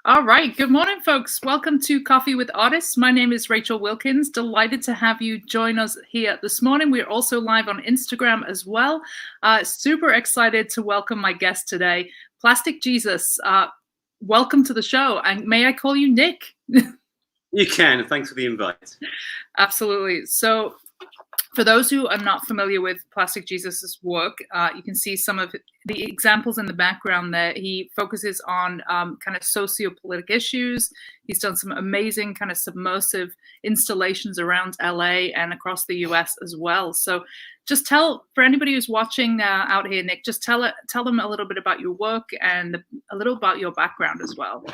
All right. Good morning, folks. Welcome to Coffee with Artists. My name is Rachel Wilkins. Delighted to have you join us here this morning. We're also live on Instagram as well. Super excited to welcome my guest today, Plastic Jesus. Welcome to the show. And may I call you Nick? You can. Thanks for the invite. Absolutely. So, for those who are not familiar with Plastic Jesus's work, you can see some of the examples in the background there. He focuses on kind of socio-political issues. He's done some amazing kind of submersive installations around LA and across the US as well. So just for anybody who's watching out here, Nick, just tell them a little bit about your work and a little about your background as well.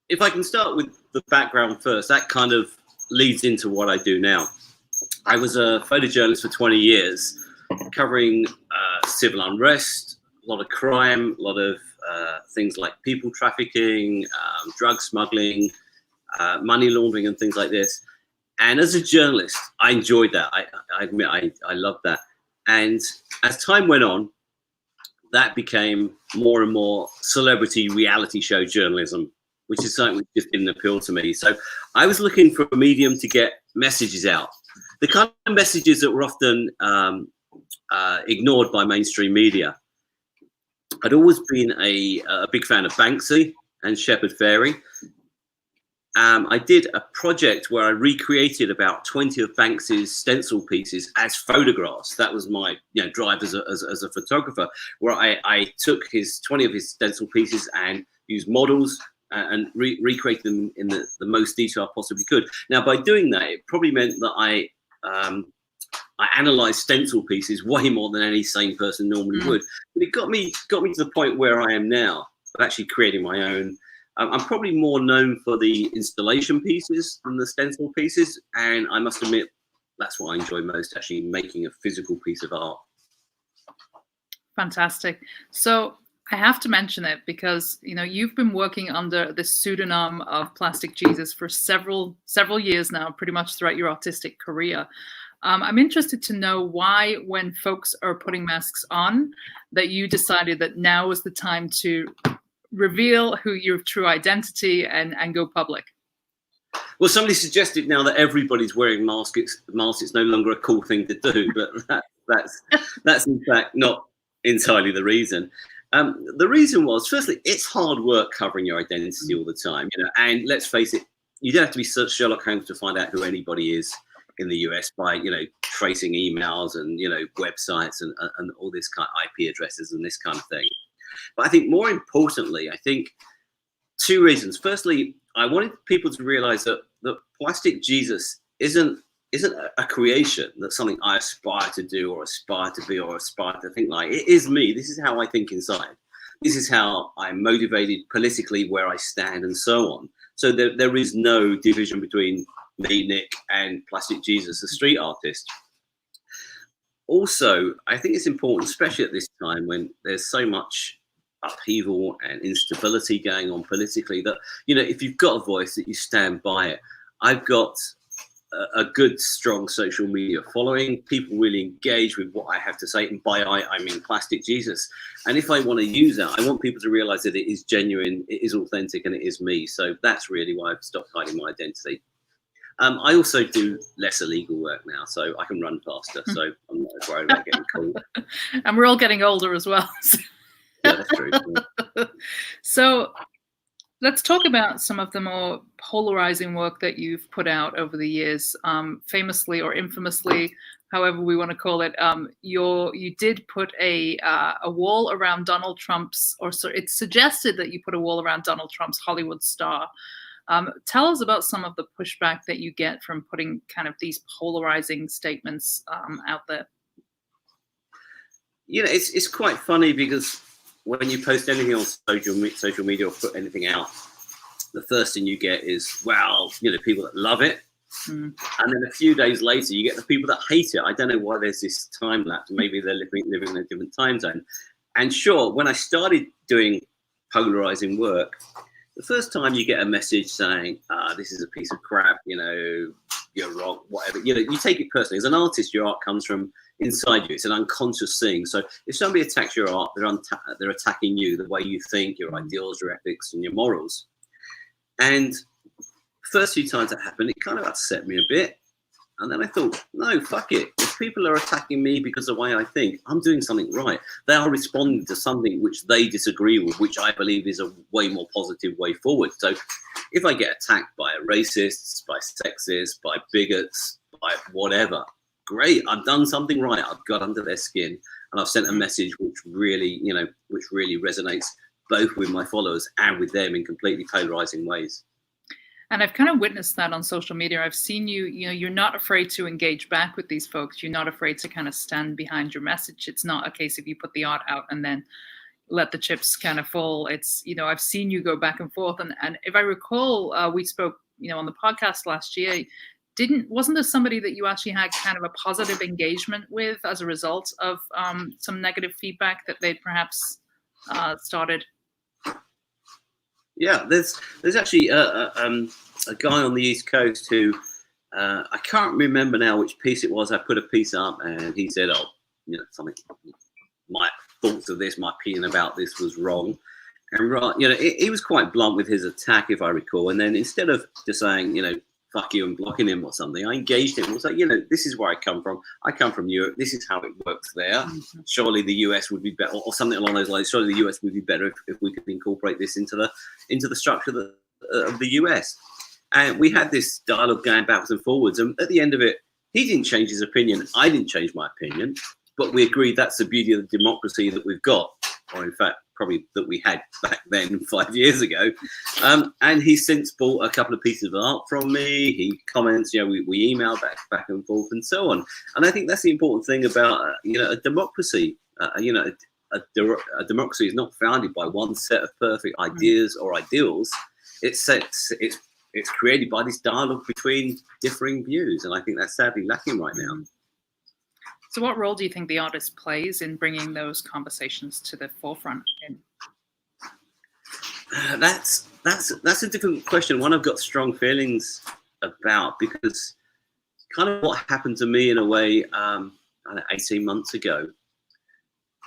If I can start with the background first, that kind of leads into what I do now. I was a photojournalist for 20 years, covering civil unrest, a lot of crime, a lot of things like people trafficking, drug smuggling, money laundering and things like this. And as a journalist, I enjoyed that. I admit I loved that. And as time went on, that became more and more celebrity reality show journalism, which is something that just didn't appeal to me. So I was looking for a medium to get messages out. The kind of messages that were often ignored by mainstream media. I'd always been a big fan of Banksy and Shepard Fairey. I did a project where I recreated about 20 of Banksy's stencil pieces as photographs. That was my drive as a photographer, where I took 20 of his stencil pieces and used models and recreated them in the most detail I possibly could. Now, by doing that, it probably meant that I analysed stencil pieces way more than any sane person normally would. But it got me to the point where I am now, of actually creating my own. I'm probably more known for the installation pieces than the stencil pieces, and I must admit that's what I enjoy most, actually making a physical piece of art. Fantastic. So I have to mention it because you've been working under the pseudonym of Plastic Jesus for several years now, pretty much throughout your artistic career. I'm interested to know why, when folks are putting masks on, that you decided that now was the time to reveal your true identity and go public. Well, somebody suggested now that everybody's wearing masks. It's no longer a cool thing to do, but that's in fact not entirely the reason. The reason was, firstly, it's hard work covering your identity all the time, and let's face it, you don't have to be such Sherlock Holmes to find out who anybody is in the US by, tracing emails and, websites and all this kind of IP addresses and this kind of thing. But I think more importantly, I think two reasons. Firstly, I wanted people to realize that Plastic Jesus isn't a creation, that's something I aspire to do or aspire to be or aspire to think like. It is me. This is how I think inside. This is how I'm motivated politically, where I stand and so on. So there is no division between me, Nick, and Plastic Jesus, a street artist. Also, I think it's important, especially at this time when there's so much upheaval and instability going on politically, that, if you've got a voice, that you stand by it. I've got a good, strong social media following. People really engage with what I have to say, and by I mean Plastic Jesus. And if I want to use that, I want people to realize that it is genuine, it is authentic, and it is me. So that's really why I've stopped hiding my identity. I also do less illegal work now, so I can run faster. So I'm not as worried about getting caught. And we're all getting older as well. Yeah, that's true. So let's talk about some of the more polarizing work that you've put out over the years, famously or infamously, however we want to call it. You did put a wall around Donald Trump's, it's suggested that you put a wall around Donald Trump's Hollywood star. Tell us about some of the pushback that you get from putting kind of these polarizing statements out there. It's quite funny because when you post anything on social media or put anything out, the first thing you get is, people that love it. And then a few days later, you get the people that hate it. I don't know why there's this time lapse. Maybe they're living in a different time zone. And sure, when I started doing polarizing work, the first time you get a message saying, this is a piece of crap, you're wrong, whatever. You know, you take it personally. As an artist, your art comes from inside you. It's an unconscious thing. So if somebody attacks your art, they're attacking you, the way you think, your ideals, your ethics, and your morals. And first few times that happened, it kind of upset me a bit. And then I thought, no, fuck it. If people are attacking me because of the way I think, I'm doing something right. They are responding to something which they disagree with, which I believe is a way more positive way forward. So if I get attacked by racists, by sexists, by bigots, by whatever, great. I've done something right. I've got under their skin and I've sent a message which really, you know, which really resonates both with my followers and with them in completely polarizing ways. And I've kind of witnessed that on social media. I've seen you, you know, you're not afraid to engage back with these folks. You're not afraid to kind of stand behind your message. It's not a case of you put the art out and then let the chips kind of fall. It's, you know, I've seen you go back and forth. And if I recall, we spoke, you know, on the podcast last year, wasn't there somebody that you actually had kind of a positive engagement with as a result of some negative feedback that they'd perhaps started? Yeah, there's actually a guy on the East Coast who I can't remember now which piece it was. I put a piece up and he said, "Oh, you know, something. My thoughts of this, my opinion about this was wrong." And right, you know, he was quite blunt with his attack, if I recall. And then instead of just saying, you know, "fuck you" and blocking him or something, I engaged him. I was like, you know, this is where I come from. I come from Europe. This is how it works there. Mm-hmm. Surely the US would be better, or something along those lines. Surely the US would be better if we could incorporate this into the structure of the US. And we had this dialogue going backwards and forwards. And at the end of it, he didn't change his opinion. I didn't change my opinion. But we agreed that's the beauty of the democracy that we've got, or in fact, probably that we had back then 5 years ago. And he's since bought a couple of pieces of art from me. He comments, you know, we email back and forth and so on. And I think that's the important thing about, you know, a democracy. You know, a democracy is not founded by one set of perfect ideas or ideals. It's created by this dialogue between differing views. And I think that's sadly lacking right now. So what role do you think the artist plays in bringing those conversations to the forefront? That's a difficult question. One I've got strong feelings about, because kind of what happened to me in a way 18 months ago.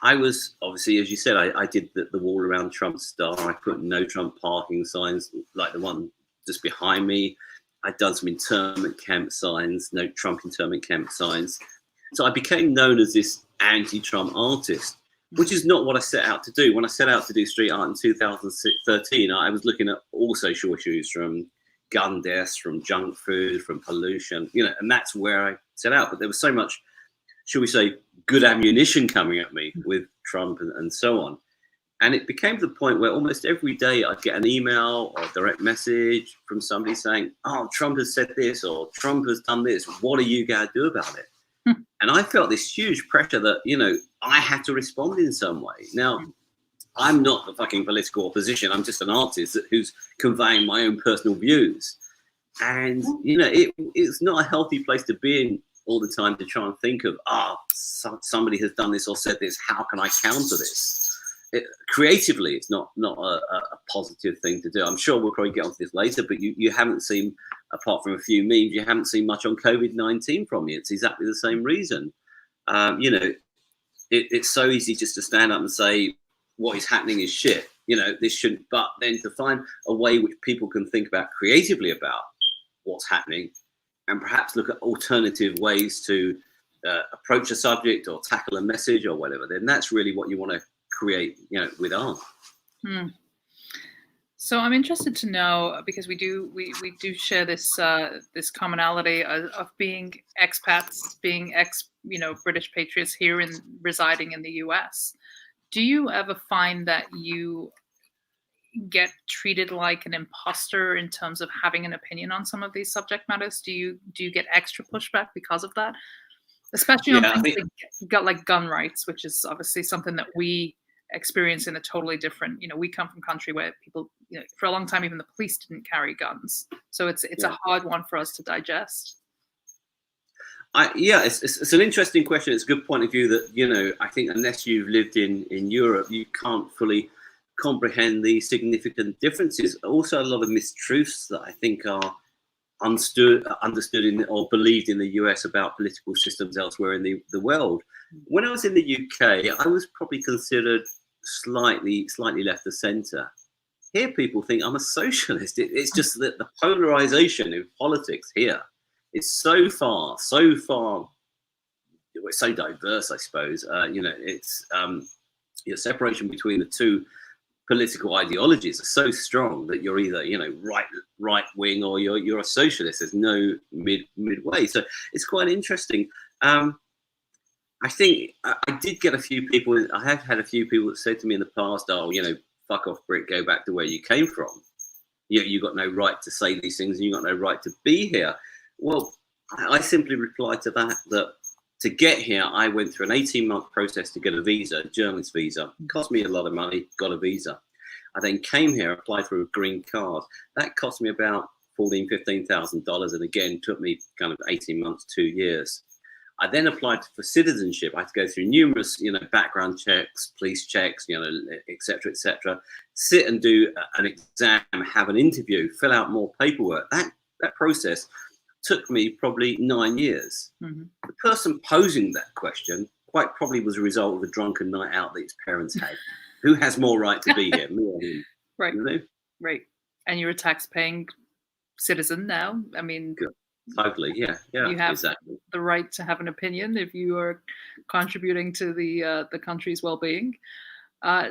I was, obviously, as you said, I did the wall around Trump's star. I put no Trump parking signs like the one just behind me. I'd done some internment camp signs, no Trump internment camp signs. So I became known as this anti-Trump artist, which is not what I set out to do. When I set out to do street art in 2013, I was looking at all social issues, from gun deaths, from junk food, from pollution, you know, and that's where I set out. But there was so much, shall we say, good ammunition coming at me with Trump and so on. And it became to the point where almost every day I'd get an email or a direct message from somebody saying, "Oh, Trump has said this," or "Trump has done this. What are you going to do about it?" And I felt this huge pressure that, you know, I had to respond in some way. Now, I'm not the fucking political opposition. I'm just an artist who's conveying my own personal views. And, you know, it's not a healthy place to be in all the time, to try and think of, somebody has done this or said this. How can I counter this? Creatively, it's not a positive thing to do. I'm sure we'll probably get onto this later, but you haven't seen, apart from a few memes, you haven't seen much on COVID-19 from me. It's exactly the same reason. You know, it's so easy just to stand up and say what is happening is shit. You know, this shouldn't. But then to find a way which people can think about creatively about what's happening, and perhaps look at alternative ways to approach a subject or tackle a message or whatever, then that's really what you want to create, you know, with art. So I'm interested to know, because we do share this this commonality of being expats, being British patriots here and residing in the US. Do you ever find that you get treated like an imposter in terms of having an opinion on some of these subject matters? Do you get extra pushback because of that? Especially on things like gun rights, which is obviously something that we experience in a totally different, you know, we come from a country where people, you know, for a long time, even the police didn't carry guns. So it's a hard one for us to digest. It's an interesting question. It's a good point of view that, you know, I think unless you've lived in Europe, you can't fully comprehend the significant differences. Also, a lot of mistruths that I think are understood in or believed in the US about political systems elsewhere in the world. When I was in the UK, I was probably considered slightly left of centre. Here, people think I'm a socialist. It's just that the polarization in politics here is so far, it's so diverse, I suppose. It's separation between the two political ideologies are so strong that you're either right wing or you're a socialist. There's no midway. So it's quite interesting. I think I did get a few people. I have had a few people that said to me in the past, "Oh, fuck off, Brit, go back to where you came from. You got no right to say these things, and you got no right to be here." Well, I simply replied to that to get here, I went through an 18-month process to get a visa, a journalist visa. It cost me a lot of money, got a visa. I then came here, applied for a green card. That cost me about $15,000, and again, took me kind of 18 months, 2 years. I then applied for citizenship. I had to go through numerous, background checks, police checks, et cetera, sit and do an exam, have an interview, fill out more paperwork. That process took me probably 9 years. Mm-hmm. The person posing that question quite probably was a result of a drunken night out that his parents had. Who has more right to be here, me or him? Right. Right. And you're a tax-paying citizen now. I mean, good. Totally, yeah. You have exactly the right to have an opinion if you are contributing to the country's well-being.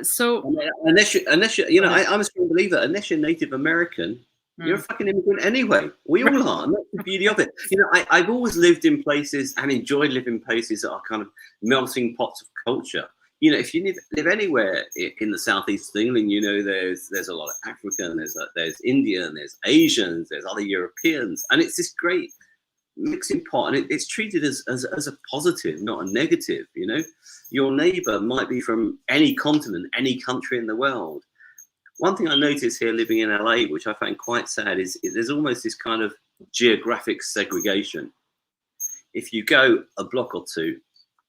So unless you, I'm a strong believer. Unless you're Native American, you're a fucking immigrant anyway. We all are. And that's the beauty of it. I've always lived in places and enjoyed living in places that are kind of melting pots of culture. If you live anywhere in the southeast of England, there's a lot of African, there's Indian, there's Asians, there's other Europeans, and it's this great mixing pot, and it's treated as a positive, not a negative. Your neighbour might be from any continent, any country in the world. One thing I noticed here living in LA, which I find quite sad, is there's almost this kind of geographic segregation. If you go a block or two,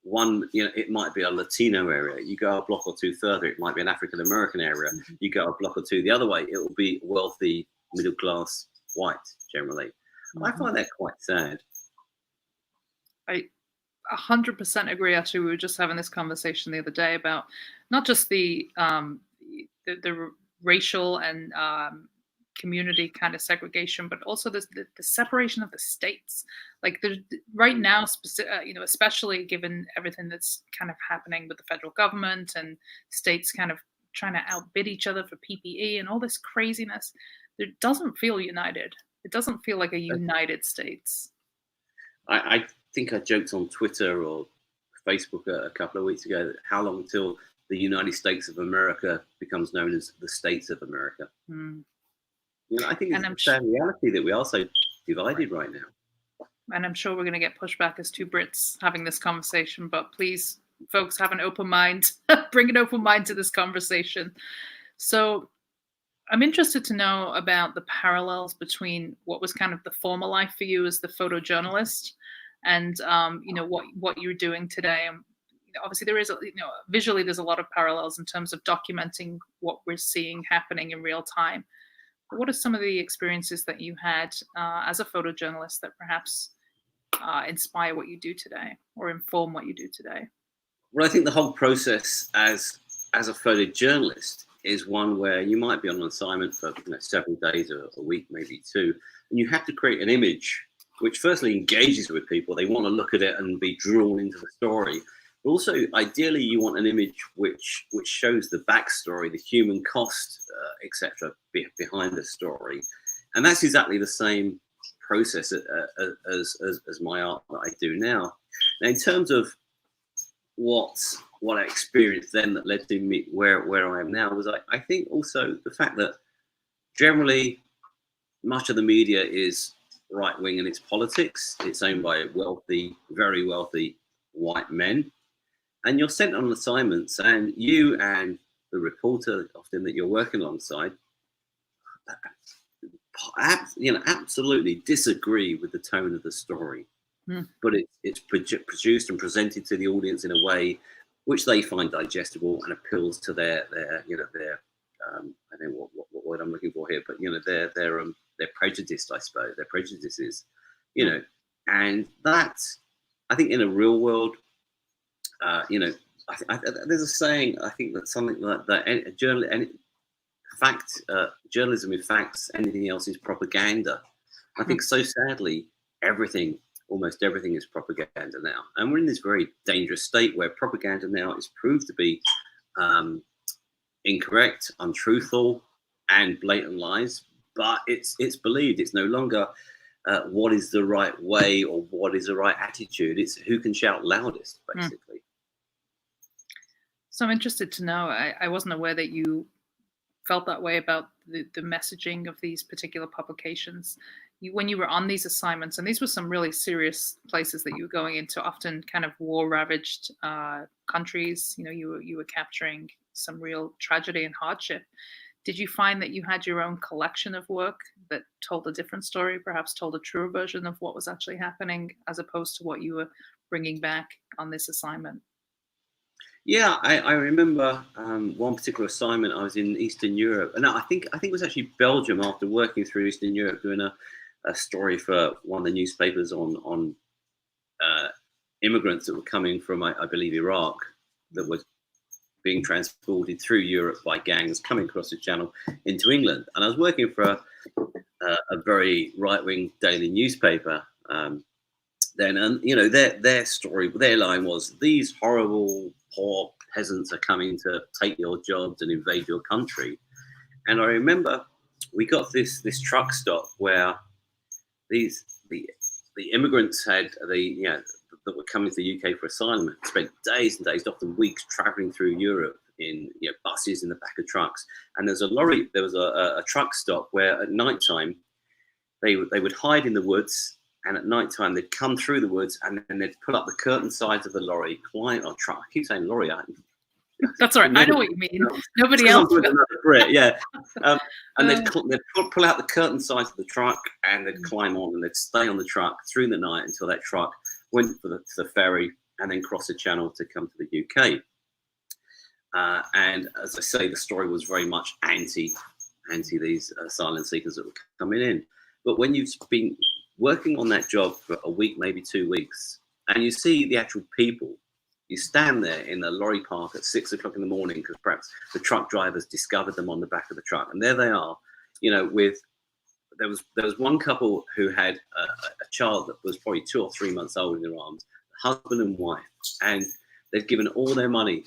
it might be a Latino area. You go a block or two further, it might be an African American area. Mm-hmm. You go a block or two the other way, it will be wealthy, middle class, white generally. Mm-hmm. I find that quite sad. I 100% agree. Actually, we were just having this conversation the other day about not just the racial and community kind of segregation, but also the separation of the states. Like there's right now, especially given everything that's kind of happening with the federal government and states kind of trying to outbid each other for PPE and all this craziness, it doesn't feel united. It doesn't feel like a united states. I think I joked on Twitter or Facebook a couple of weeks ago that how long until the United States of America becomes known as the States of America. Mm. I think it's a sad reality that we are so divided right now. And I'm sure we're going to get pushback as two Brits having this conversation, but please, folks, have an open mind. Bring an open mind to this conversation. So I'm interested to know about the parallels between what was kind of the former life for you as the photojournalist and, what you're doing today. And obviously there is, visually there's a lot of parallels in terms of documenting what we're seeing happening in real time. But what are some of the experiences that you had as a photojournalist that perhaps inspire what you do today or inform what you do today? Well, I think the whole process as a photojournalist is one where you might be on an assignment for several days or a week, maybe two, and you have to create an image which firstly engages with people. They want to look at it and be drawn into the story. But also, ideally, you want an image which shows the backstory, the human cost, etc., behind the story, and that's exactly the same process as my art that I do now. Now, in terms of what I experienced then that led to me where I am now was I think also the fact that generally much of the media is right wing in its politics. It's owned by wealthy, very wealthy white men. And you're sent on assignments, and you and the reporter often that you're working alongside, absolutely disagree with the tone of the story. Mm. But it's produced and presented to the audience in a way which they find digestible and appeals to their I don't know what word I'm looking for here, but they're prejudiced, I suppose. Their prejudices, and that, I think in a real world, there's a saying, I think that something like that, journalism with facts, anything else is propaganda. I think so sadly, almost everything is propaganda now. And we're in this very dangerous state where propaganda now is proved to be incorrect, untruthful, and blatant lies. But it's believed. It's no longer what is the right way or what is the right attitude. It's who can shout loudest, basically. So I'm interested to know, I wasn't aware that you felt that way about the messaging of these particular publications. When you were on these assignments, and these were some really serious places that you were going into, often kind of war-ravaged countries, you were capturing some real tragedy and hardship. Did you find that you had your own collection of work that told a different story, perhaps told a truer version of what was actually happening, as opposed to what you were bringing back on this assignment? Yeah, I remember one particular assignment. I was in Eastern Europe, and I think it was actually Belgium. After working through Eastern Europe, doing a story for one of the newspapers on immigrants that were coming from, I believe, Iraq, that were being transported through Europe by gangs coming across the channel into England. And I was working for a very right-wing daily newspaper then, and their story, their line was, these horrible poor peasants are coming to take your jobs and invade your country. And I remember we got this truck stop where the immigrants that were coming to the UK for asylum had spent days and days, often weeks, traveling through Europe in buses in the back of trucks. And there was a truck stop where at night time they would hide in the woods. And at night time, they'd come through the woods and then they'd pull up the curtain sides of the lorry, climb on truck. I keep saying lorry. That's all right. I know what you mean. Nobody else. Yeah. And they'd pull out the curtain sides of the truck and they'd climb on and they'd stay on the truck through the night until that truck went to the ferry and then cross the channel to come to the UK. And as I say, the story was very much anti these asylum seekers that were coming in. But when you've been working on that job for a week, maybe 2 weeks, and you see the actual people, you stand there in the lorry park at 6 o'clock in the morning because perhaps the truck drivers discovered them on the back of the truck, and there they are, there was one couple who had a child that was probably 2 or 3 months old in their arms, husband and wife, and they'd given all their money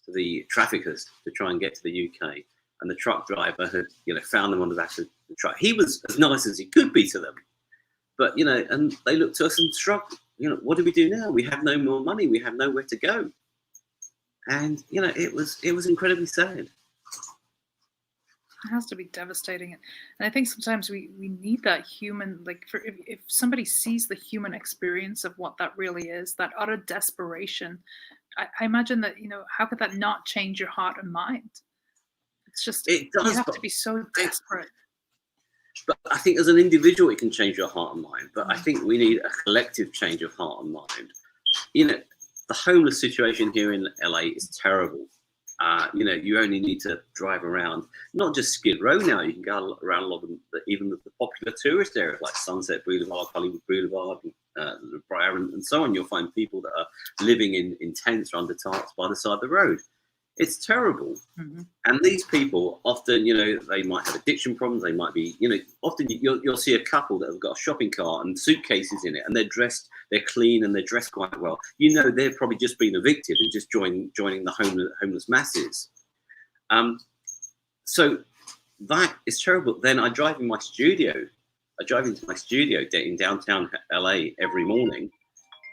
to the traffickers to try and get to the UK, and the truck driver had found them on the back of the truck. He was as nice as he could be to them. But, and they looked to us and shrugged, what do we do now? We have no more money. We have nowhere to go. And, it was incredibly sad. It has to be devastating. And I think sometimes we need that human, if somebody sees the human experience of what that really is, that utter desperation, I imagine that, how could that not change your heart and mind? It's just, it does, you have to be so desperate. But I think as an individual, it can change your heart and mind. But I think we need a collective change of heart and mind. The homeless situation here in LA is terrible. You only need to drive around, not just Skid Row now. You can go around a lot of even the popular tourist areas like Sunset Boulevard, Hollywood Boulevard, Briar, and so on. You'll find people that are living in tents or under tarps by the side of the road. It's terrible. Mm-hmm. And these people often, they might have addiction problems. They might be, often you'll see a couple that have got a shopping cart and suitcases in it, and they're clean and they're dressed quite well. They're probably just been evicted and just joining the homeless masses. So that is terrible. Then I drive into my studio in downtown LA every morning.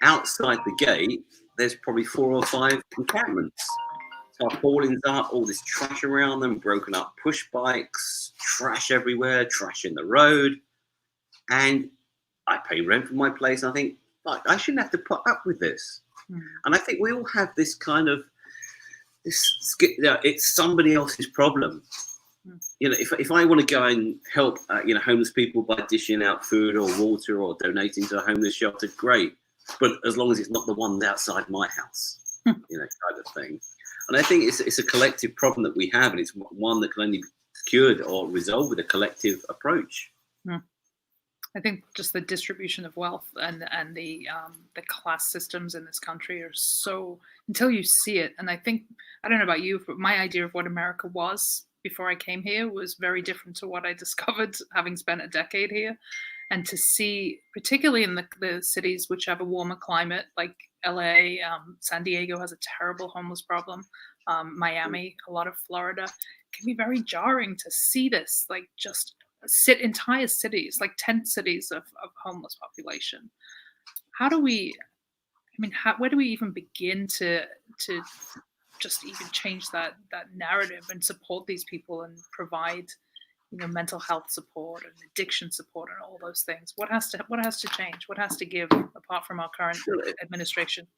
Outside the gate, there's probably 4 or 5 encampments. Tarpaulins up, all this trash around them, broken up push bikes, trash everywhere, trash in the road. And I pay rent for my place. And I think, I shouldn't have to put up with this. Mm. And I think we all have this kind of, it's somebody else's problem. Mm. If I want to go and help, homeless people by dishing out food or water or donating to a homeless shelter, great. But as long as it's not the one outside my house. kind of thing. And I think it's a collective problem that we have, and it's one that can only be cured or resolved with a collective approach. I think just the distribution of wealth and the class systems in this country are so, until you see it. And I think, I don't know about you, but my idea of what America was before I came here was very different to what I discovered having spent a decade here. And to see, particularly in the cities which have a warmer climate, like LA, San Diego has a terrible homeless problem, Miami, a lot of Florida, can be very jarring to see this, like just entire cities, like 10 cities of homeless population. How do we, where do we even begin to just even change that narrative and support these people and provide, mental health support and addiction support and all those things? What has to change? What has to give apart from our current administration?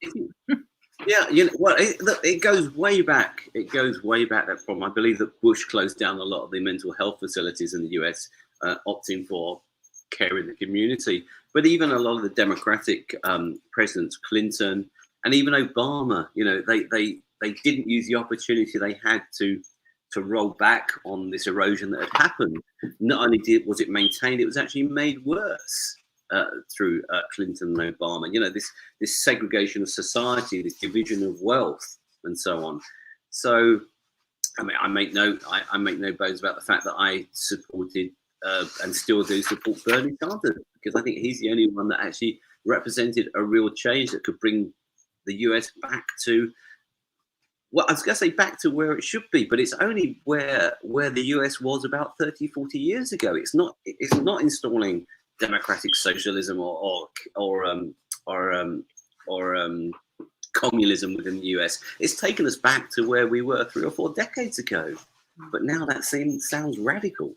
Yeah, it goes way back. It goes way back, that problem. I believe that Bush closed down a lot of the mental health facilities in the US, opting for care in the community. But even a lot of the Democratic presidents, Clinton and even Obama, they didn't use the opportunity they had to roll back on this erosion that had happened. Not only was it maintained, it was actually made worse. Through Clinton and Obama, this segregation of society, this division of wealth, and so on. So, I make no bones about the fact that I supported and still do support Bernie Sanders, because I think he's the only one that actually represented a real change that could bring the US back to, well, I was going to say back to where it should be, but it's only where the US was about 30, 40 years ago. It's not installing democratic socialism or communism within the US. It's taken us back to where we were 3 or 4 decades ago. But now that sounds radical.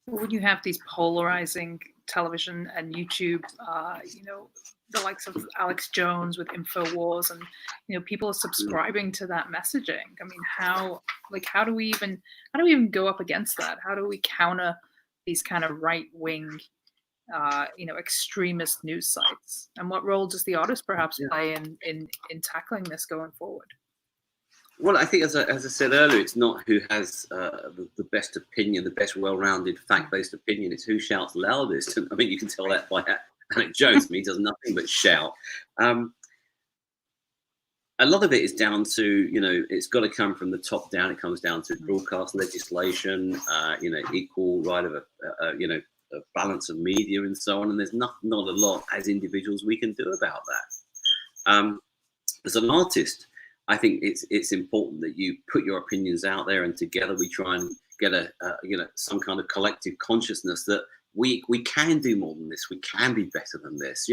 When you have these polarizing television and YouTube, the likes of Alex Jones with InfoWars, and people are subscribing to that messaging. How do we even go up against that? How do we counter these kind of right-wing, extremist news sites? And what role does the artist perhaps play in tackling this going forward? Well, I think, as I said earlier, it's not who has the best opinion, the best well-rounded, fact-based opinion. It's who shouts loudest. I mean, you can tell that by Alex Jones. He does nothing but shout. A lot of it is down to, it's got to come from the top down. It comes down to broadcast legislation, equal right of a balance of media and so on. And there's not a lot as individuals we can do about that. As an artist, I think it's important that you put your opinions out there, and together we try and get some kind of collective consciousness that we can do more than this. We can be better than this.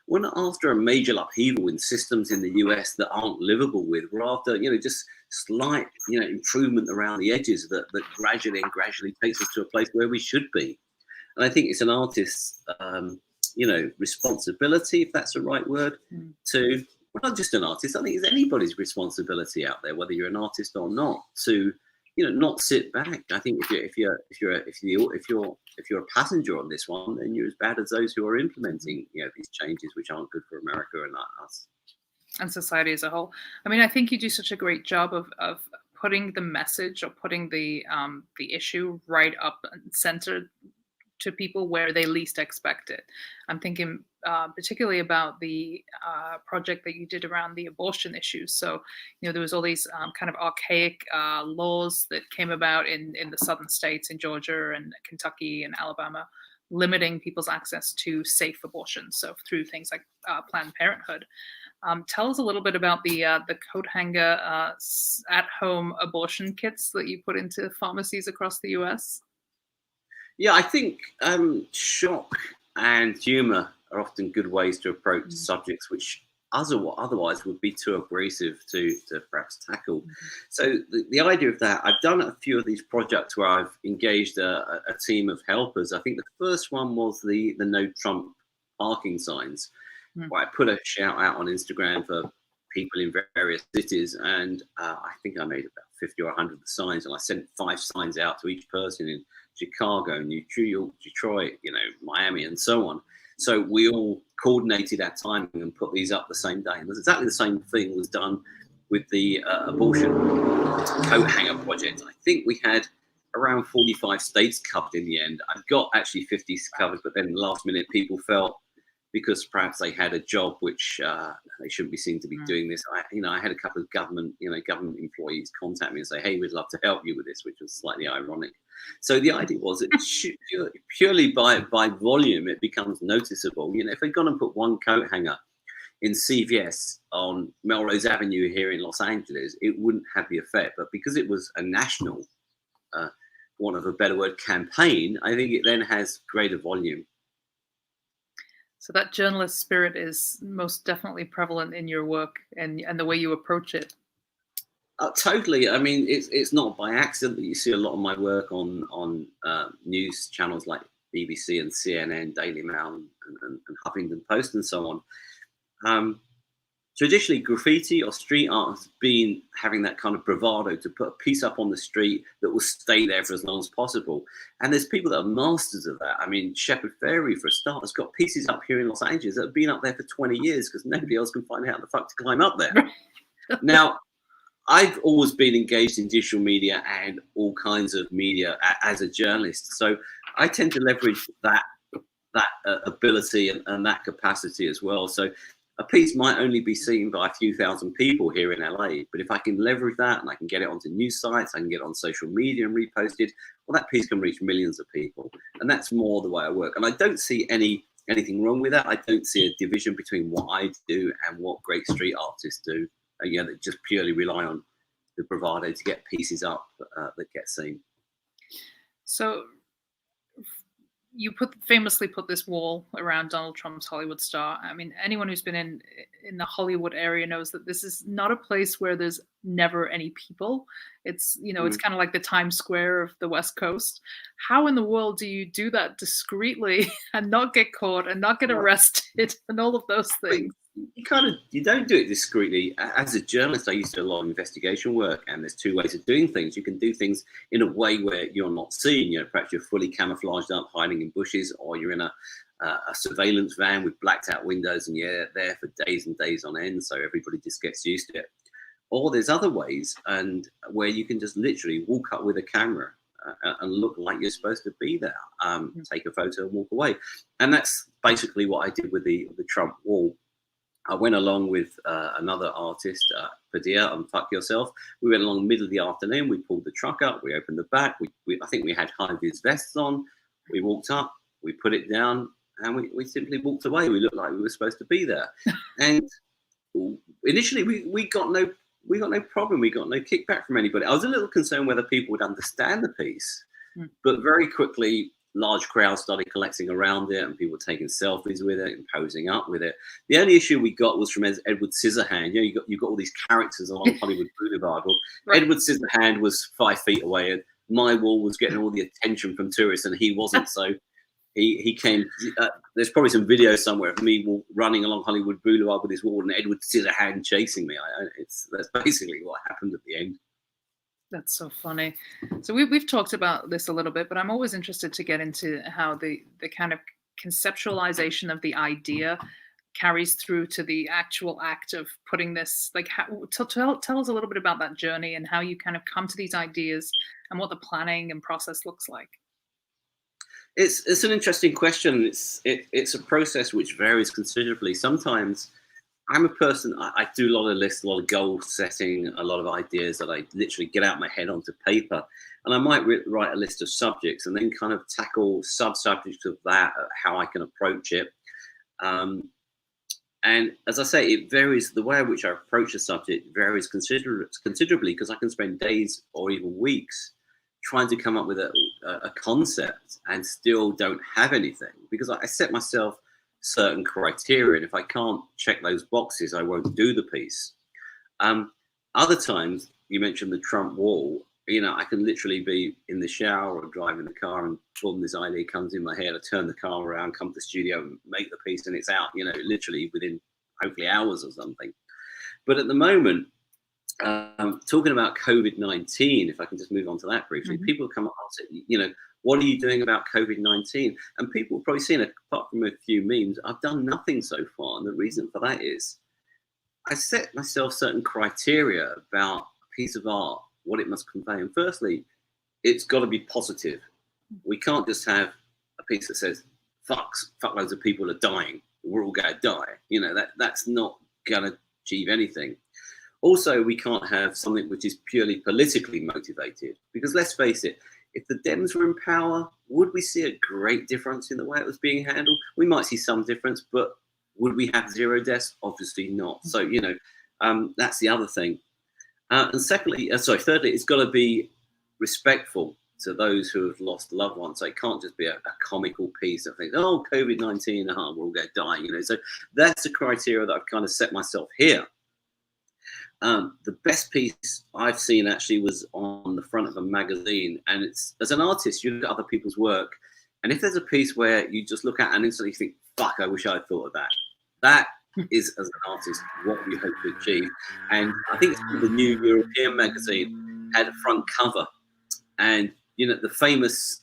We're not after a major upheaval in systems in the US that aren't livable with. We're after, just slight, improvement around the edges that gradually takes us to a place where we should be. And I think it's an artist's, responsibility, if that's the right word, to, well, not just an artist. I think it's anybody's responsibility out there, whether you're an artist or not, to, not sit back. I think if you're a passenger on this one, then you're as bad as those who are implementing, these changes which aren't good for America and us and society as a whole. I think you do such a great job of putting the message or putting the issue right up and center to people where they least expect it. I'm thinking particularly about the project that you did around the abortion issues. So, there was all these kind of archaic laws that came about in the southern states, in Georgia and Kentucky and Alabama, limiting people's access to safe abortion. So through things like Planned Parenthood. Tell us a little bit about the coat hanger at-home abortion kits that you put into pharmacies across the US. Yeah, I think shock and humour are often good ways to approach subjects which otherwise would be too abrasive to perhaps tackle. So the idea of that, I've done a few of these projects where I've engaged a team of helpers. I think the first one was the No Trump parking signs, where I put a shout out on Instagram for people in various cities, and I think I made about 50 or 100 signs, and I sent 5 signs out to each person in Chicago, New York, Detroit, Miami, and so on. So we all coordinated our timing and put these up the same day. And exactly the same thing was done with the abortion coat hanger project. I think we had around 45 states covered in the end. I got actually 50 covered, but then last minute people felt, because perhaps they had a job which they shouldn't be seen to be doing this. I had a couple of government employees contact me and say, "Hey, we'd love to help you with this," which was slightly ironic. So the idea was that purely by volume, it becomes noticeable. If we'd gone and put one coat hanger in CVS on Melrose Avenue here in Los Angeles, it wouldn't have the effect. But because it was a national, one of a better word, campaign, I think it then has greater volume. So that journalist spirit is most definitely prevalent in your work and the way you approach it. Totally. I mean, it's not by accident that you see a lot of my work on news channels like BBC and CNN, Daily Mail, and Huffington Post, and so on. Traditionally, graffiti or street art has been having that kind of bravado to put a piece up on the street that will stay there for as long as possible. And there's people that are masters of that. I mean, Shepard Fairey, for a start, has got pieces up here in Los Angeles that have been up there for 20 years because nobody else can find out how the fuck to climb up there. Now, I've always been engaged in digital media and all kinds of media as a journalist. So I tend to leverage that ability and that capacity as well. So a piece might only be seen by a few thousand people here in LA, but if I can leverage that and I can get it onto news sites, I can get it on social media and reposted, well, that piece can reach millions of people. And that's more the way I work. And I don't see anything wrong with that. I don't see a division between what I do and what great street artists do, that just purely rely on the bravado to get pieces up that get seen. So you famously put this wall around Donald Trump's Hollywood star. I mean, anyone who's been in the Hollywood area knows that this is not a place where there's never any people. It's, it's kind of like the Times Square of the West Coast. How in the world do you do that discreetly and not get caught and not get arrested and all of those things? You don't do it discreetly. As a journalist, I used to do a lot of investigation work, and there's two ways of doing things. You can do things in a way where you're not seen. Perhaps you're fully camouflaged up, hiding in bushes, or you're in a surveillance van with blacked out windows, and you're there for days and days on end, so everybody just gets used to it. Or there's other ways, and where you can just literally walk up with a camera and look like you're supposed to be there, take a photo and walk away. And that's basically what I did with the Trump wall. I went along with another artist, Padilla and Fuck Yourself. We went along the middle of the afternoon. We pulled the truck up. We opened the back. I think we had high-vis vests on. We walked up. We put it down, and we simply walked away. We looked like we were supposed to be there. And initially, we got no problem. We got no kickback from anybody. I was a little concerned whether people would understand the piece, but very quickly, large crowds started collecting around it and people taking selfies with it and posing up with it. The only issue we got was from Edward Scissorhand. You got all these characters along Hollywood Boulevard. Well, right. Edward Scissorhand was 5 feet away, and my wall was getting all the attention from tourists, and he wasn't. So he came. There's probably some video somewhere of me running along Hollywood Boulevard with his wall and Edward Scissorhand chasing me. That's basically what happened at the end. That's so funny. So we've talked about this a little bit, but I'm always interested to get into how the kind of conceptualization of the idea carries through to the actual act of putting this, like, tell us a little bit about that journey and how you kind of come to these ideas and what the planning and process looks like. It's an interesting question. It's a process which varies considerably. Sometimes I'm a person, I do a lot of lists, a lot of goal setting, a lot of ideas that I literally get out of my head onto paper. And I might write a list of subjects and then kind of tackle sub-subjects of that, how I can approach it. And as I say, it varies. The way in which I approach a subject varies considerably because I can spend days or even weeks trying to come up with a concept and still don't have anything because I set myself certain criteria, and if I can't check those boxes, I won't do the piece. Other times, you mentioned the Trump wall, I can literally be in the shower or driving the car and boom, this idea comes in my head. I turn the car around, come to the studio and make the piece and it's out, literally within hopefully hours or something. But at the moment, talking about COVID-19, if I can just move on to that briefly, people come up and say, What are you doing about COVID-19? And people have probably seen, apart from a few memes, I've done nothing so far. And the reason for that is I set myself certain criteria about a piece of art, what it must convey. And firstly, it's got to be positive. We can't just have a piece that says, fuckloads of people are dying. We're all going to die. You know, that's not going to achieve anything. Also, we can't have something which is purely politically motivated, because let's face it, if the Dems were in power, would we see a great difference in the way it was being handled? We might see some difference, but would we have 0 deaths? Obviously not. So, you know, that's the other thing. And thirdly, it's got to be respectful to those who have lost loved ones. So it can't just be a comical piece of things. Oh, COVID-19, we're all going to die. You know, so that's the criteria that I've kind of set myself here. The best piece I've seen actually was on the front of a magazine, and it's, as an artist, you look at other people's work, and if there's a piece where you just look at and instantly think, fuck, I wish I'd thought of that. That is, as an artist, what we hope to achieve. And I think it's the New European magazine had a front cover, and you know, the famous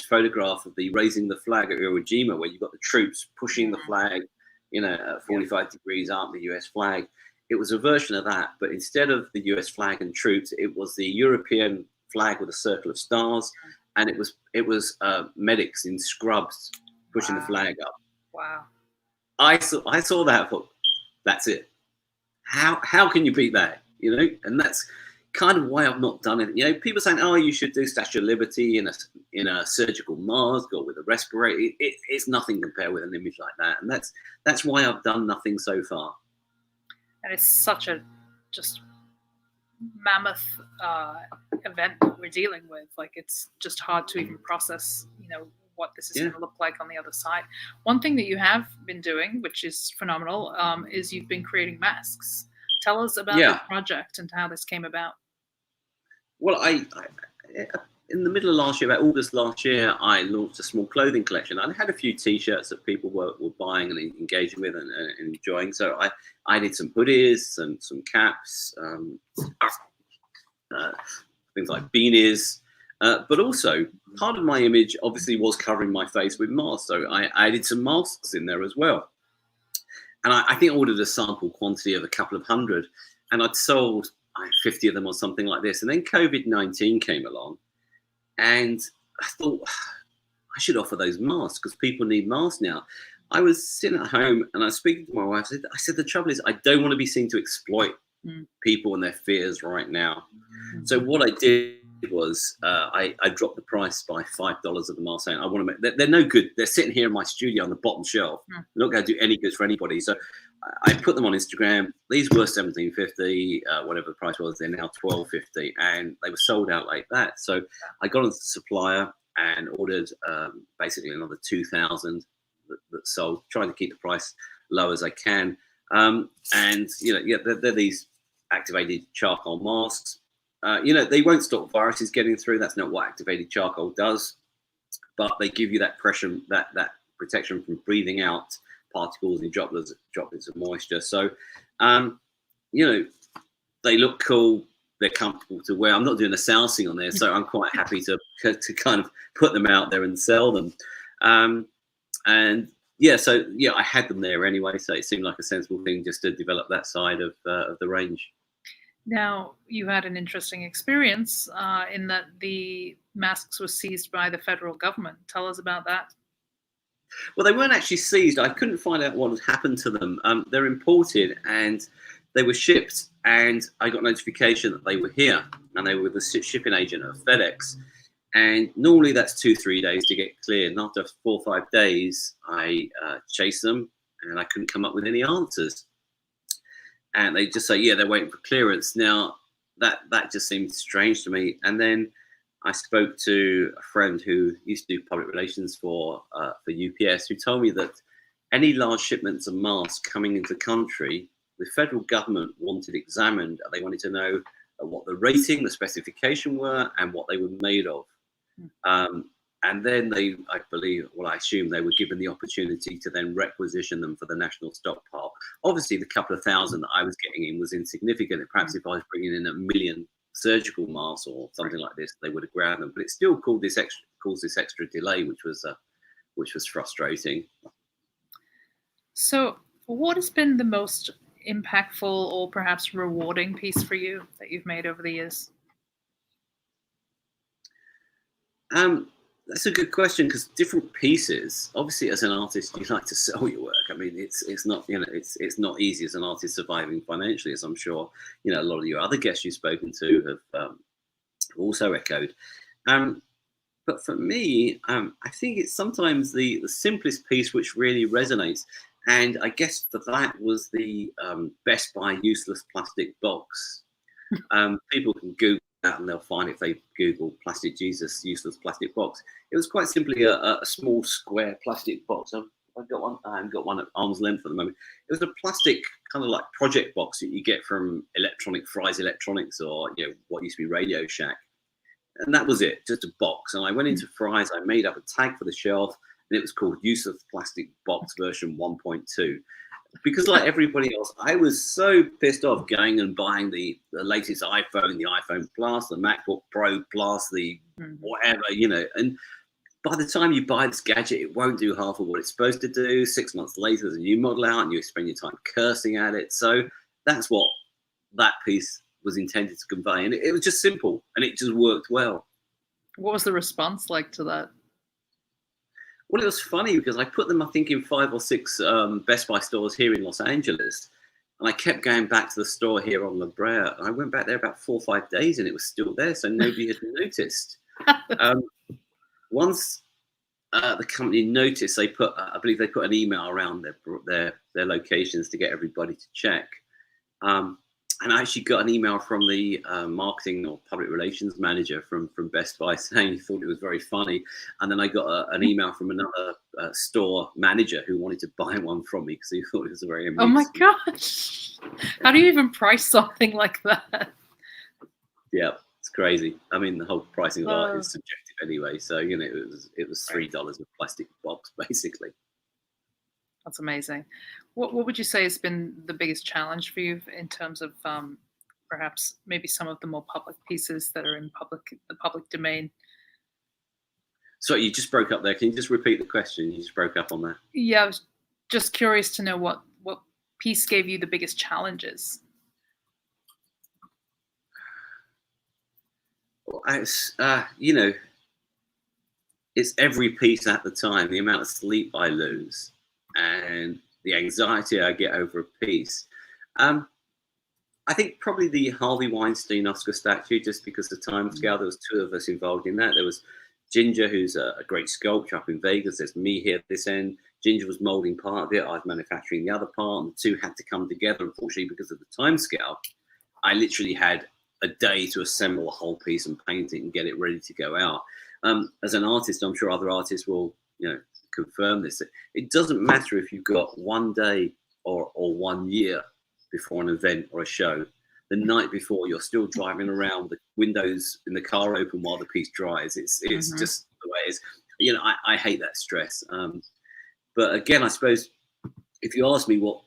photograph of the raising the flag at Iwo Jima, where you've got the troops pushing the flag, you know, at 45 degrees up, the US flag. It was a version of that, but instead of the US flag and troops, it was the European flag with a circle of stars, and it was medics in scrubs pushing the flag up. Wow! I saw that. I thought, that's it. How can you beat that? You know, and that's kind of why I've not done it. You know, people saying, "Oh, you should do Statue of Liberty in a surgical mask or with a respirator." It's nothing compared with an image like that, and that's why I've done nothing so far. And it's such a just mammoth event that we're dealing with. Like, it's just hard to even process, you know, what this is going to look like on the other side. One thing that you have been doing, which is phenomenal, is you've been creating masks. Tell us about the project and how this came about. Well, I in the middle of last year, about August last year, I launched a small clothing collection. I had a few T-shirts that people were buying and engaging with and enjoying. So I did some hoodies and some caps, things like beanies. But also, part of my image obviously was covering my face with masks. So I added some masks in there as well. And I think I ordered a sample quantity of a couple of hundred. And I'd sold 50 of them or something like this. And then COVID-19 came along. And I thought, I should offer those masks because people need masks now. I was sitting at home and I was speaking to my wife. I said, the trouble is I don't want to be seen to exploit people and their fears right now. So what I did was I dropped the price by $5 of the mask, saying I want to make, they're no good. They're sitting here in my studio on the bottom shelf. They're not going to do any good for anybody. So I put them on Instagram. These were $17.50, whatever the price was. They're now $12.50, and they were sold out like that. So I got onto the supplier and ordered basically another 2,000 that sold, trying to keep the price low as I can. And you know, they're these activated charcoal masks. You know, they won't stop viruses getting through. That's not what activated charcoal does. But they give you that pressure, that protection from breathing out particles and droplets of moisture. So, you know, they look cool. They're comfortable to wear. I'm not doing a sourcing on there, so I'm quite happy to kind of put them out there and sell them. And yeah, so yeah, I had them there anyway, so it seemed like a sensible thing just to develop that side of the range. Now, you had an interesting experience in that the masks were seized by the federal government. Tell us about that. Well, they weren't actually seized. I couldn't find out what had happened to them. They're imported and they were shipped, and I got notification that they were here and they were with the shipping agent at FedEx. And normally that's 2-3 days to get cleared. And after 4 or 5 days, I chased them and I couldn't come up with any answers. And they just say, yeah, they're waiting for clearance. Now, that just seemed strange to me. And then I spoke to a friend who used to do public relations for UPS, who told me that any large shipments of masks coming into the country, the federal government wanted examined. They wanted to know what the rating, the specification were, and what they were made of. And then I assume they were given the opportunity to then requisition them for the national stockpile. Obviously, the couple of thousand that I was getting in was insignificant. Perhaps if I was bringing in 1 million surgical masks or something like this, they would have grabbed them. But it still caused this extra delay, which was frustrating. So, what has been the most impactful or perhaps rewarding piece for you that you've made over the years? That's a good question, because different pieces. Obviously, as an artist, you like to sell your work. I mean, it's not it's not easy as an artist surviving financially, as I'm sure a lot of your other guests you've spoken to have also echoed. But for me, I think it's sometimes the simplest piece which really resonates. And I guess for that was the Best Buy useless plastic box. People can Google that and they'll find it if they Google Plastic Jesus useless plastic box. It was quite simply a small square plastic box. I've got one. I haven't got one at arm's length at the moment. It was a plastic kind of like project box that you get from Fry's Electronics or what used to be Radio Shack. And that was it, just a box. And I went into Fry's, I made up a tag for the shelf, and it was called Useless Plastic Box version 1.2. Because like everybody else, I was so pissed off going and buying the latest iPhone, the iPhone Plus, the MacBook Pro Plus, the whatever, And by the time you buy this gadget, it won't do half of what it's supposed to do. 6 months later, there's a new model out, and you spend your time cursing at it. So that's what that piece was intended to convey, and it was just simple, and it just worked well. What was the response like to that? Well, it was funny because I put them, I think, in 5 or 6 Best Buy stores here in Los Angeles, and I kept going back to the store here on La Brea, and I went back there about 4 or 5 days, and it was still there, so nobody had noticed. Once the company noticed, they put, I believe they put an email around their locations to get everybody to check. And I actually got an email from the marketing or public relations manager from Best Buy saying he thought it was very funny. And then I got an email from another store manager who wanted to buy one from me because he thought it was a very amusing. Oh my gosh. How do you even price something like that? Yeah, it's crazy. I mean, the whole pricing of art is subjective anyway. So, it was $3 a plastic box, basically. That's amazing. What would you say has been the biggest challenge for you in terms of perhaps maybe some of the more public pieces that are in the public domain? So you just broke up there. Can you just repeat the question? You just broke up on that. Yeah, I was just curious to know what piece gave you the biggest challenges. Well, it's it's every piece at the time. The amount of sleep I lose and the anxiety I get over a piece. I think probably the Harvey Weinstein Oscar statue, just because of the time scale. There was 2 of us involved in that. There was Ginger, who's a great sculptor up in Vegas. There's me here at this end. Ginger was molding part of it. I was manufacturing the other part, and the 2 had to come together. Unfortunately, because of the time scale, I literally had a day to assemble a whole piece and paint it and get it ready to go out. As an artist, I'm sure other artists will, confirm this. It doesn't matter if you've got 1 day or 1 year before an event or a show. The night before, you're still driving around, the windows in the car open while the piece dries. It's just the way it is. I hate that stress. But again, I suppose if you ask me what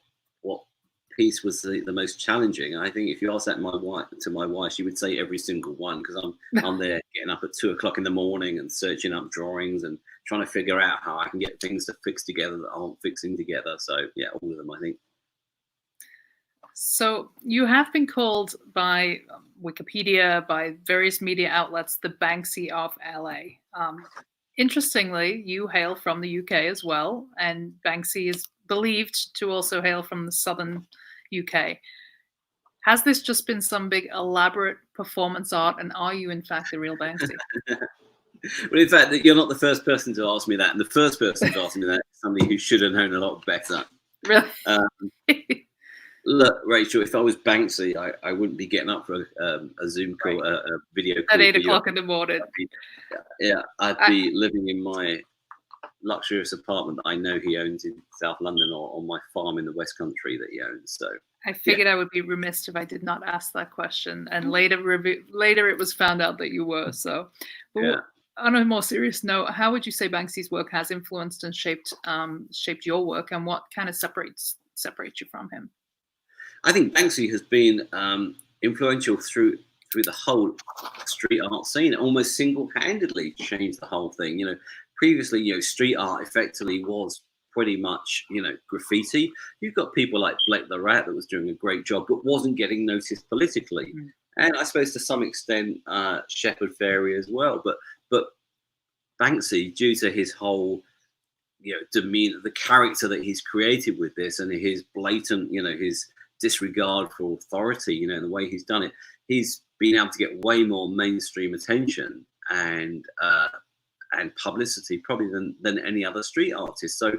piece was the most challenging, I think if you ask that to my wife, she would say every single one, because I'm there getting up at 2 o'clock in the morning and searching up drawings and trying to figure out how I can get things to fix together that aren't fixing together. So yeah, all of them, I think. So you have been called by Wikipedia, by various media outlets, the Banksy of LA. Interestingly, you hail from the UK as well, and Banksy is believed to also hail from the southern UK. Has this just been some big elaborate performance art, and are you in fact the real Banksy? Well, in fact, you're not the first person to ask me that, and the first person to ask me that is somebody who should have known a lot better. Really? Look, Rachel, if I was Banksy, I wouldn't be getting up for a Zoom call, a video call. At 8 o'clock in the morning. I'd be living in my luxurious apartment that I know he owns in South London, or on my farm in the West Country that he owns. So I figured I would be remiss if I did not ask that question. And later it was found out that you were. So on a more serious note, how would you say Banksy's work has influenced and shaped your work, and what kind of separates you from him? I think Banksy has been influential through through the whole street art scene, almost single-handedly changed the whole thing. Previously, street art effectively was pretty much, graffiti. You've got people like Blake the Rat that was doing a great job, but wasn't getting noticed politically. And I suppose to some extent, Shepard Fairey as well. But Banksy, due to his whole, demeanor, the character that he's created with this, and his blatant, his disregard for authority, the way he's done it, he's been able to get way more mainstream attention and publicity probably than any other street artist. So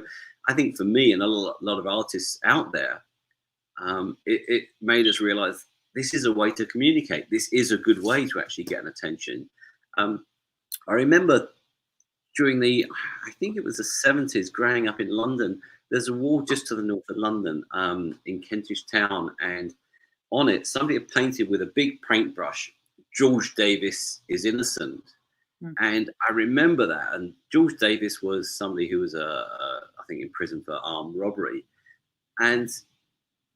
I think for me and a lot of artists out there, it made us realize this is a way to communicate. This is a good way to actually get an attention. I remember during I think it was the 70s, growing up in London, there's a wall just to the north of London, in Kentish Town, and on it, somebody had painted with a big paintbrush, "George Davis is innocent." And I remember that. And George Davis was somebody who was, I think, in prison for armed robbery. And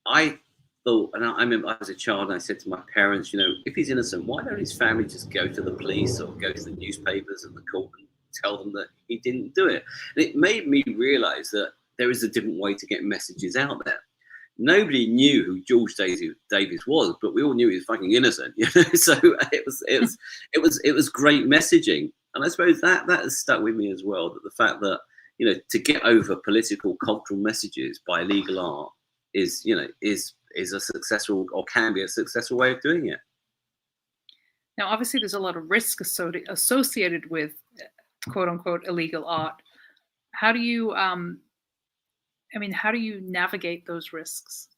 I thought, and I remember I was a child, and I said to my parents, if he's innocent, why don't his family just go to the police or go to the newspapers and the court and tell them that he didn't do it? And it made me realize that there is a different way to get messages out there. Nobody knew who George Davis was, but we all knew he was fucking innocent. So it was great messaging, and I suppose that has stuck with me as well. That the fact that to get over political, cultural messages by legal art is a successful, or can be a successful way of doing it. Now, obviously, there's a lot of risk associated with "quote unquote" illegal art. How do you how do you navigate those risks?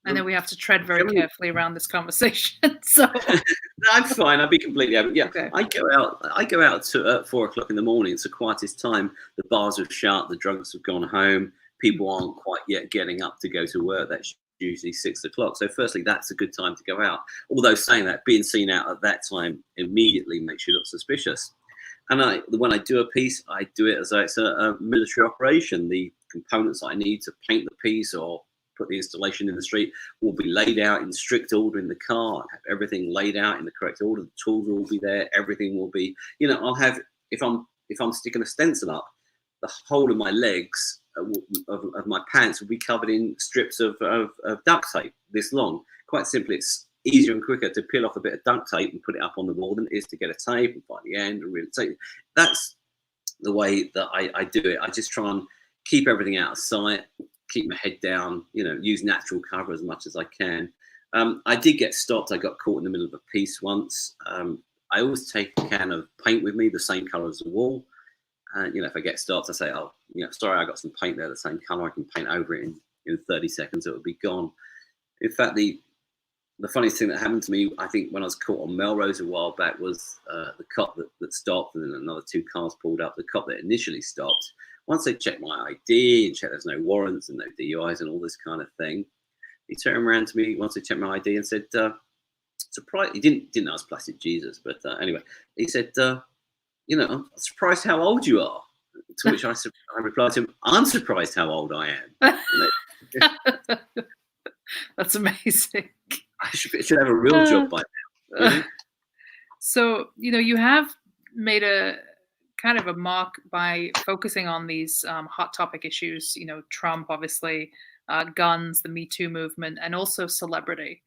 I know we have to tread very carefully around this conversation. So no, I'm fine. I'll be completely open. Yeah, okay. I go out at 4 o'clock in the morning. It's the quietest time. The bars have shut. The drunks have gone home. People aren't quite yet getting up to go to work. That's usually 6 o'clock. So firstly, that's a good time to go out. Although saying that, being seen out at that time immediately makes you look suspicious. And when I do a piece, I do it as though it's a military operation. The components I need to paint the piece or put the installation in the street will be laid out in strict order in the car. I have everything laid out in the correct order. The tools will be there. Everything will be, I'll have, if I'm sticking a stencil up, the whole of my legs of my pants will be covered in strips of duct tape this long. Quite simply, it's easier and quicker to peel off a bit of duct tape and put it up on the wall than it is to get a tape and find the end and really tape. That's the way that I do it. I just try and keep everything out of sight, keep my head down, use natural cover as much as I can. I did get stopped. I got caught in the middle of a piece once. I always take a can of paint with me, the same color as the wall. And, if I get stopped, I say, "Oh, sorry, I got some paint there, the same color. I can paint over it in 30 seconds. It will be gone." In fact, the funniest thing that happened to me, I think, when I was caught on Melrose a while back, was the cop that stopped, and then another 2 cars pulled up. The cop that initially stopped, once they checked my ID and checked there's no warrants and no DUIs and all this kind of thing, he turned around to me once they checked my ID and said, "Surprised." He didn't know I was Plastic Jesus, but anyway, he said, "I'm surprised how old you are." To which I replied to him, "I'm surprised how old I am." That's amazing. I should have a real job by now. So, you have made a kind of a mark by focusing on these hot topic issues, Trump, obviously, guns, the Me Too movement, and also celebrity.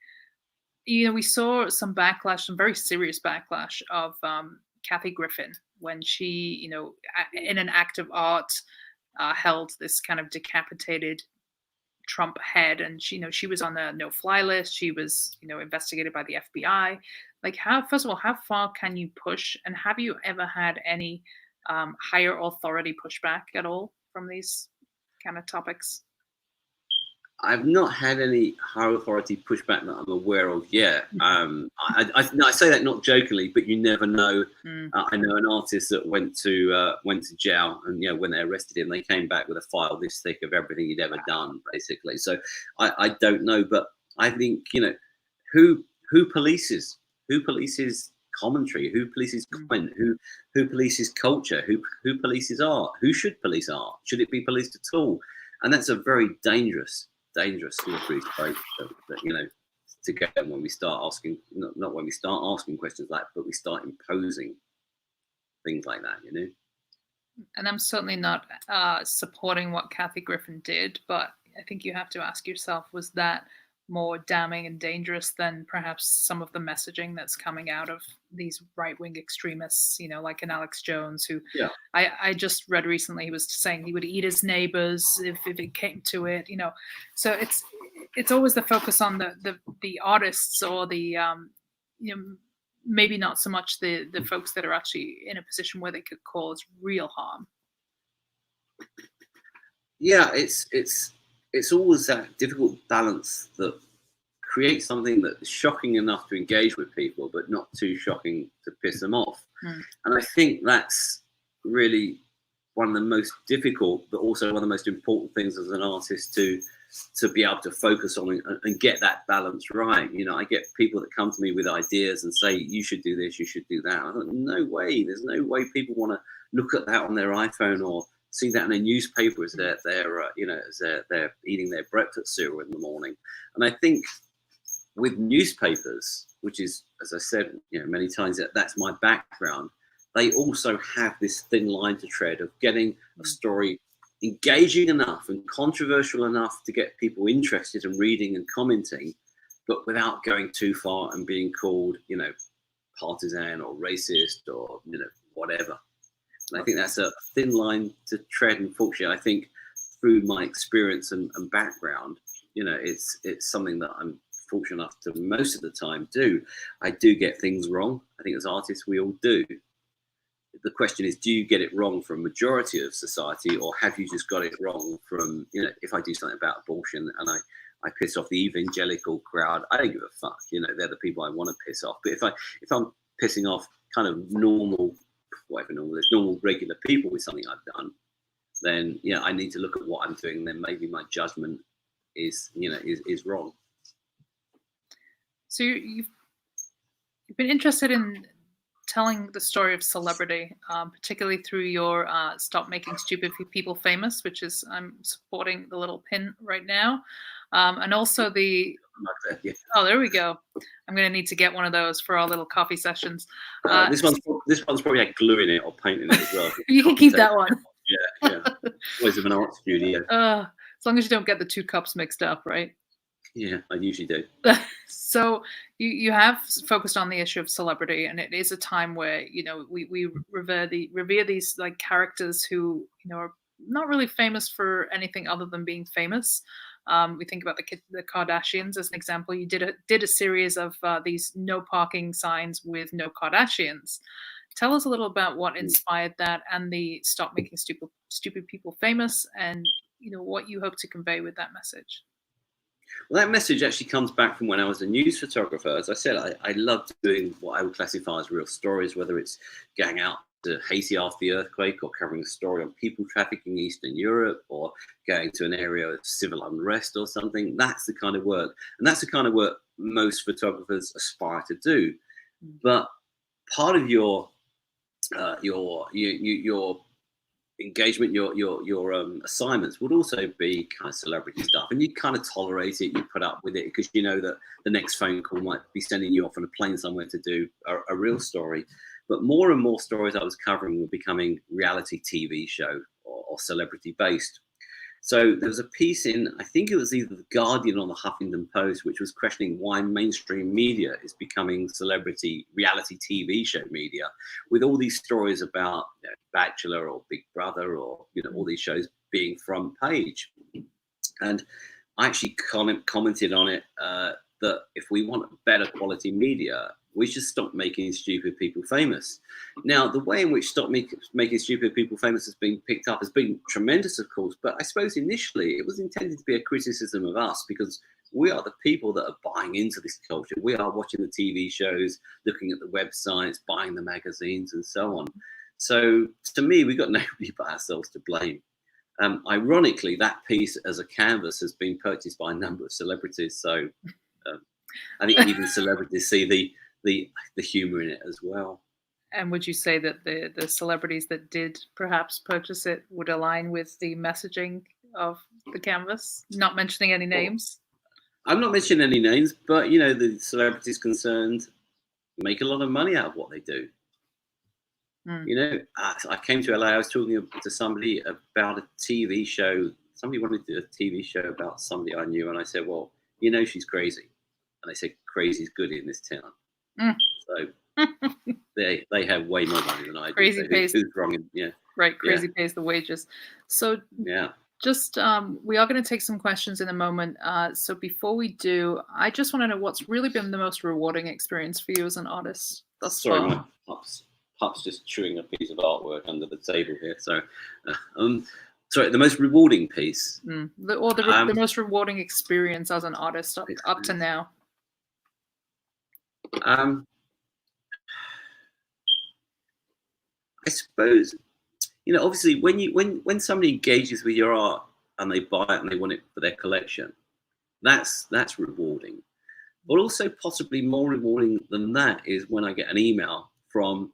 We saw some backlash, some very serious backlash of Kathy Griffin when she, in an act of art, held this kind of decapitated Trump head, and she was on the no-fly list. She was, investigated by the FBI. Like, first of all, how far can you push? And have you ever had any higher authority pushback at all from these kind of topics? I've not had any higher authority pushback that I'm aware of yet. I say that not jokingly, but you never know. I know an artist that went to jail, and when they arrested him, they came back with a file this thick of everything he'd ever done, basically. So I don't know, but I think who polices commentary, who polices comment, who polices culture, who polices art, who should police art, should it be policed at all? And that's a very dangerous slippery slope that to get them when we start asking, not when we start asking questions like, but we start imposing things like that, you know. And I'm certainly not supporting what Kathy Griffin did, but I think you have to ask yourself, was that more damning and dangerous than perhaps some of the messaging that's coming out of these right-wing extremists, you know, like an Alex Jones, who Yeah. I just read recently, he was saying he would eat his neighbors if it came to it, you know. So it's always the focus on the artists or the you know, maybe not so much the folks that are actually in a position where they could cause real harm. Yeah, it's always that difficult balance that creates something that's shocking enough to engage with people, but not too shocking to piss them off. And I think that's really one of the most difficult, but also one of the most important things as an artist to be able to focus on and get that balance right. You know, I get people that come to me with ideas and say, you should do this, you should do that. I thought, no way, there's no way people want to look at that on their iPhone or see that in a newspaper as they're you know, as they're eating their breakfast cereal in the morning. And I think with newspapers, which is, as I said, you know, many times, that's my background, they also have this thin line to tread of getting a story engaging enough and controversial enough to get people interested in reading and commenting, but without going too far and being called, you know, partisan or racist or, you know, whatever. And I think that's a thin line to tread. Unfortunately, I think through my experience and background, you know, it's something that I'm fortunate enough to most of the time do. I do get things wrong. I think as artists, we all do. The question is, do you get it wrong from majority of society, or have you just got it wrong from, you know, if I do something about abortion and I piss off the evangelical crowd, I don't give a fuck. You know, they're the people I want to piss off. But if I'm pissing off kind of normal, whatever normal is, normal regular people with something I've done, then yeah, I need to look at what I'm doing. Then maybe my judgment is, you know, is wrong. So you've been interested in telling the story of celebrity, particularly through your Stop Making Stupid People Famous, which is, I'm supporting the little pin right now. And also the, oh, there we go. I'm going to need to get one of those for our little coffee sessions. This one's probably had glue in it or paint in it as well. You can keep that one. Yeah. Always of an art studio. As long as you don't get the two cups mixed up, right? Yeah, I usually do. So you have focused on the issue of celebrity, and it is a time where, you know, we revere these like characters who, you know, are not really famous for anything other than being famous. We think about the Kardashians as an example. You did a series of these no parking signs with no Kardashians. Tell us a little about what inspired that and the Stop Making Stupid People Famous, and, you know, what you hope to convey with that message. Well, that message actually comes back from when I was a news photographer. As I said, I loved doing what I would classify as real stories, whether it's going out to Haiti after the earthquake or covering a story on people trafficking in Eastern Europe or going to an area of civil unrest or something. That's the kind of work. And that's the kind of work most photographers aspire to do. But part of your engagement, your assignments would also be kind of celebrity stuff, and you kind of tolerate it, you put up with it because you know that the next phone call might be sending you off on a plane somewhere to do a real story. But more and more stories I was covering were becoming reality TV show or celebrity based. So there was a piece in, I think it was either The Guardian or the Huffington Post, which was questioning why mainstream media is becoming celebrity reality TV show media, with all these stories about, you know, Bachelor or Big Brother or, you know, all these shows being front page. And I actually commented on it that if we want better quality media, we should stop making stupid people famous. Now, the way in which Stop Making Stupid People Famous has been picked up has been tremendous, of course, but I suppose initially it was intended to be a criticism of us because we are the people that are buying into this culture. We are watching the TV shows, looking at the websites, buying the magazines and so on. So to me, we've got nobody but ourselves to blame. Ironically, that piece as a canvas has been purchased by a number of celebrities. So I think even celebrities see the humor in it as well. And would you say that the celebrities that did perhaps purchase it would align with the messaging of the canvas? Not mentioning any names. I'm not mentioning any names, but you know, the celebrities concerned make a lot of money out of what they do. Mm. You know, I came to LA. I was talking to somebody about a TV show. Somebody wanted to do a TV show about somebody I knew, and I said, "Well, you know, she's crazy." And they said, "Crazy's good in this town." Mm. So they have way more money than I do. Crazy So pays. who's wrong? Yeah, Right, yeah, crazy pays the wages. So yeah. just we are going to take some questions in a moment. So before we do, I just want to know what's really been the most rewarding experience for you as an artist thus Sorry, far. my pup's just chewing a piece of artwork under the table here. So, sorry, the most rewarding piece. The most rewarding experience as an artist up to now. I suppose, you know, obviously when somebody engages with your art and they buy it and they want it for their collection, that's rewarding. But also possibly more rewarding than that is when I get an email from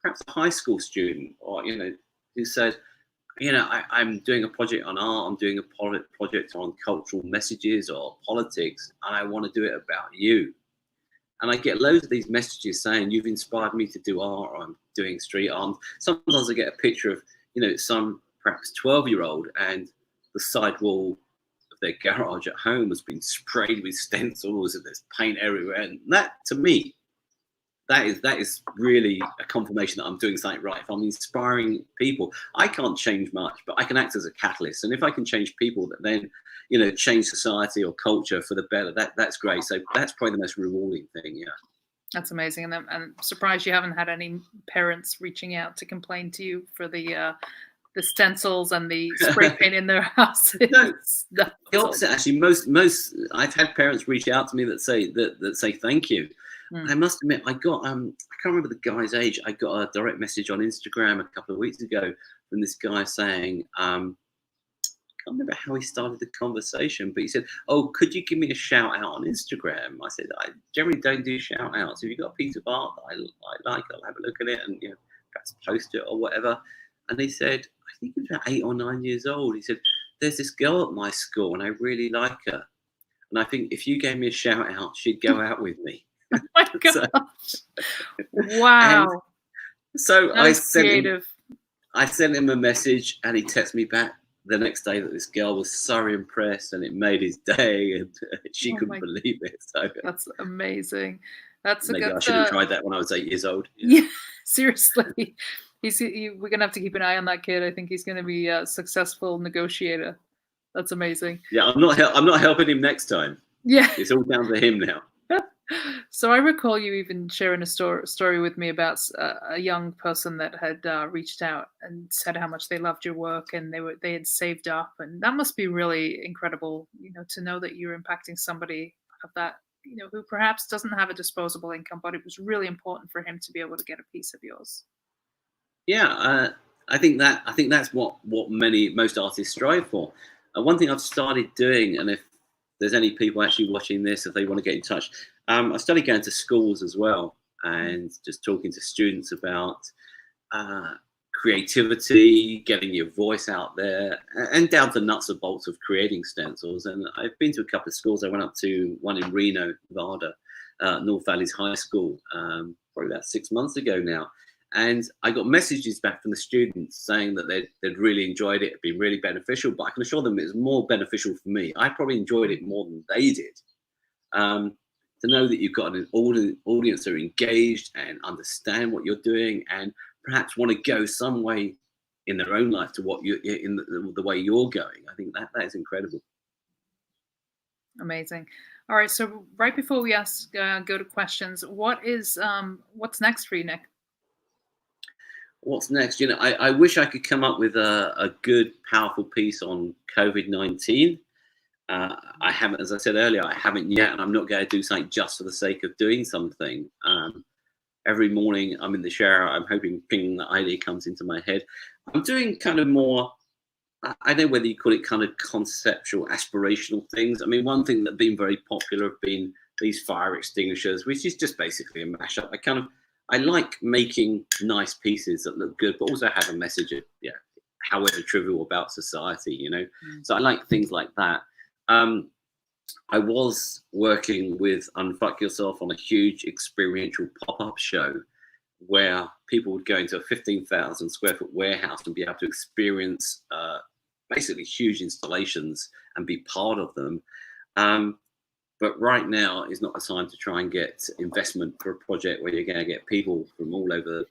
perhaps a high school student, or you know, who said, you know, I'm doing a project on art, I'm doing a project on cultural messages or politics, and I want to do it about you. And I get loads of these messages saying, you've inspired me to do art, or I'm doing street art. Sometimes I get a picture of, you know, some perhaps 12-year-old, and the side wall of their garage at home has been sprayed with stencils and there's paint everywhere. And that, to me, that is really a confirmation that I'm doing something right. If I'm inspiring people, I can't change much, but I can act as a catalyst. And if I can change people that then, you know, change society or culture for the better, that's great. So that's probably the most rewarding thing. Yeah. That's amazing. And I'm surprised you haven't had any parents reaching out to complain to you for the stencils and the spray paint in their houses. No, the opposite, actually. Most I've had parents reach out to me that say thank you. I must admit, I got I can't remember the guy's age. I got a direct message on Instagram a couple of weeks ago from this guy saying, I can't remember how he started the conversation, but he said, "Oh, could you give me a shout out on Instagram?" I said, "I generally don't do shout outs. If you've got a piece of art that I like, I'll have a look at it and, you know, perhaps post it or whatever." And he said, I think he was about 8 or 9 years old. He said, "There's this girl at my school and I really like her. And I think if you gave me a shout out, she'd go out with me." Oh my gosh. Wow. So I sent him a message, and he texted me back the next day that this girl was so impressed and it made his day, and she couldn't believe it. So that's amazing. I should have tried that when I was 8 years old. Yeah, seriously. We're gonna have to keep an eye on that kid. I think he's gonna be a successful negotiator. That's amazing. Yeah, I'm not helping him next time. Yeah, it's all down to him now. So I recall you even sharing a story with me about a young person that had reached out and said how much they loved your work, and they had saved up, and that must be really incredible, you know, to know that you're impacting somebody of that, you know, who perhaps doesn't have a disposable income, but it was really important for him to be able to get a piece of yours. Yeah, I think that's what most artists strive for. One thing I've started doing, and if there's any people actually watching this, if they want to get in touch, I started going to schools as well and just talking to students about creativity, getting your voice out there, and down to nuts and bolts of creating stencils. And I've been to a couple of schools. I went up to one in Reno, Nevada, North Valleys High School, probably about 6 months ago now. And I got messages back from the students saying that they'd really enjoyed it, it'd been really beneficial, but I can assure them it was more beneficial for me. I probably enjoyed it more than they did. To know that you've got an audience that are engaged and understand what you're doing and perhaps want to go some way in their own life to what you in the way you're going. I think that is incredible. Amazing. All right. So right before we go to questions, what's next for you, Nick? What's next? You know, I wish I could come up with a good, powerful piece on COVID-19. I haven't, as I said earlier, I haven't yet, and I'm not going to do something just for the sake of doing something. Every morning I'm in the shower, I'm hoping that idea comes into my head. I'm doing kind of more, I don't know whether you call it kind of conceptual, aspirational things. I mean, one thing that's been very popular have been these fire extinguishers, which is just basically a mashup. I like making nice pieces that look good, but also have a message of, however trivial, about society, you know. So I like things like that. I was working with Unfuck Yourself on a huge experiential pop-up show where people would go into a 15,000 square foot warehouse and be able to experience basically huge installations and be part of them. But right now is not the time to try and get investment for a project where you're going to get people from all over the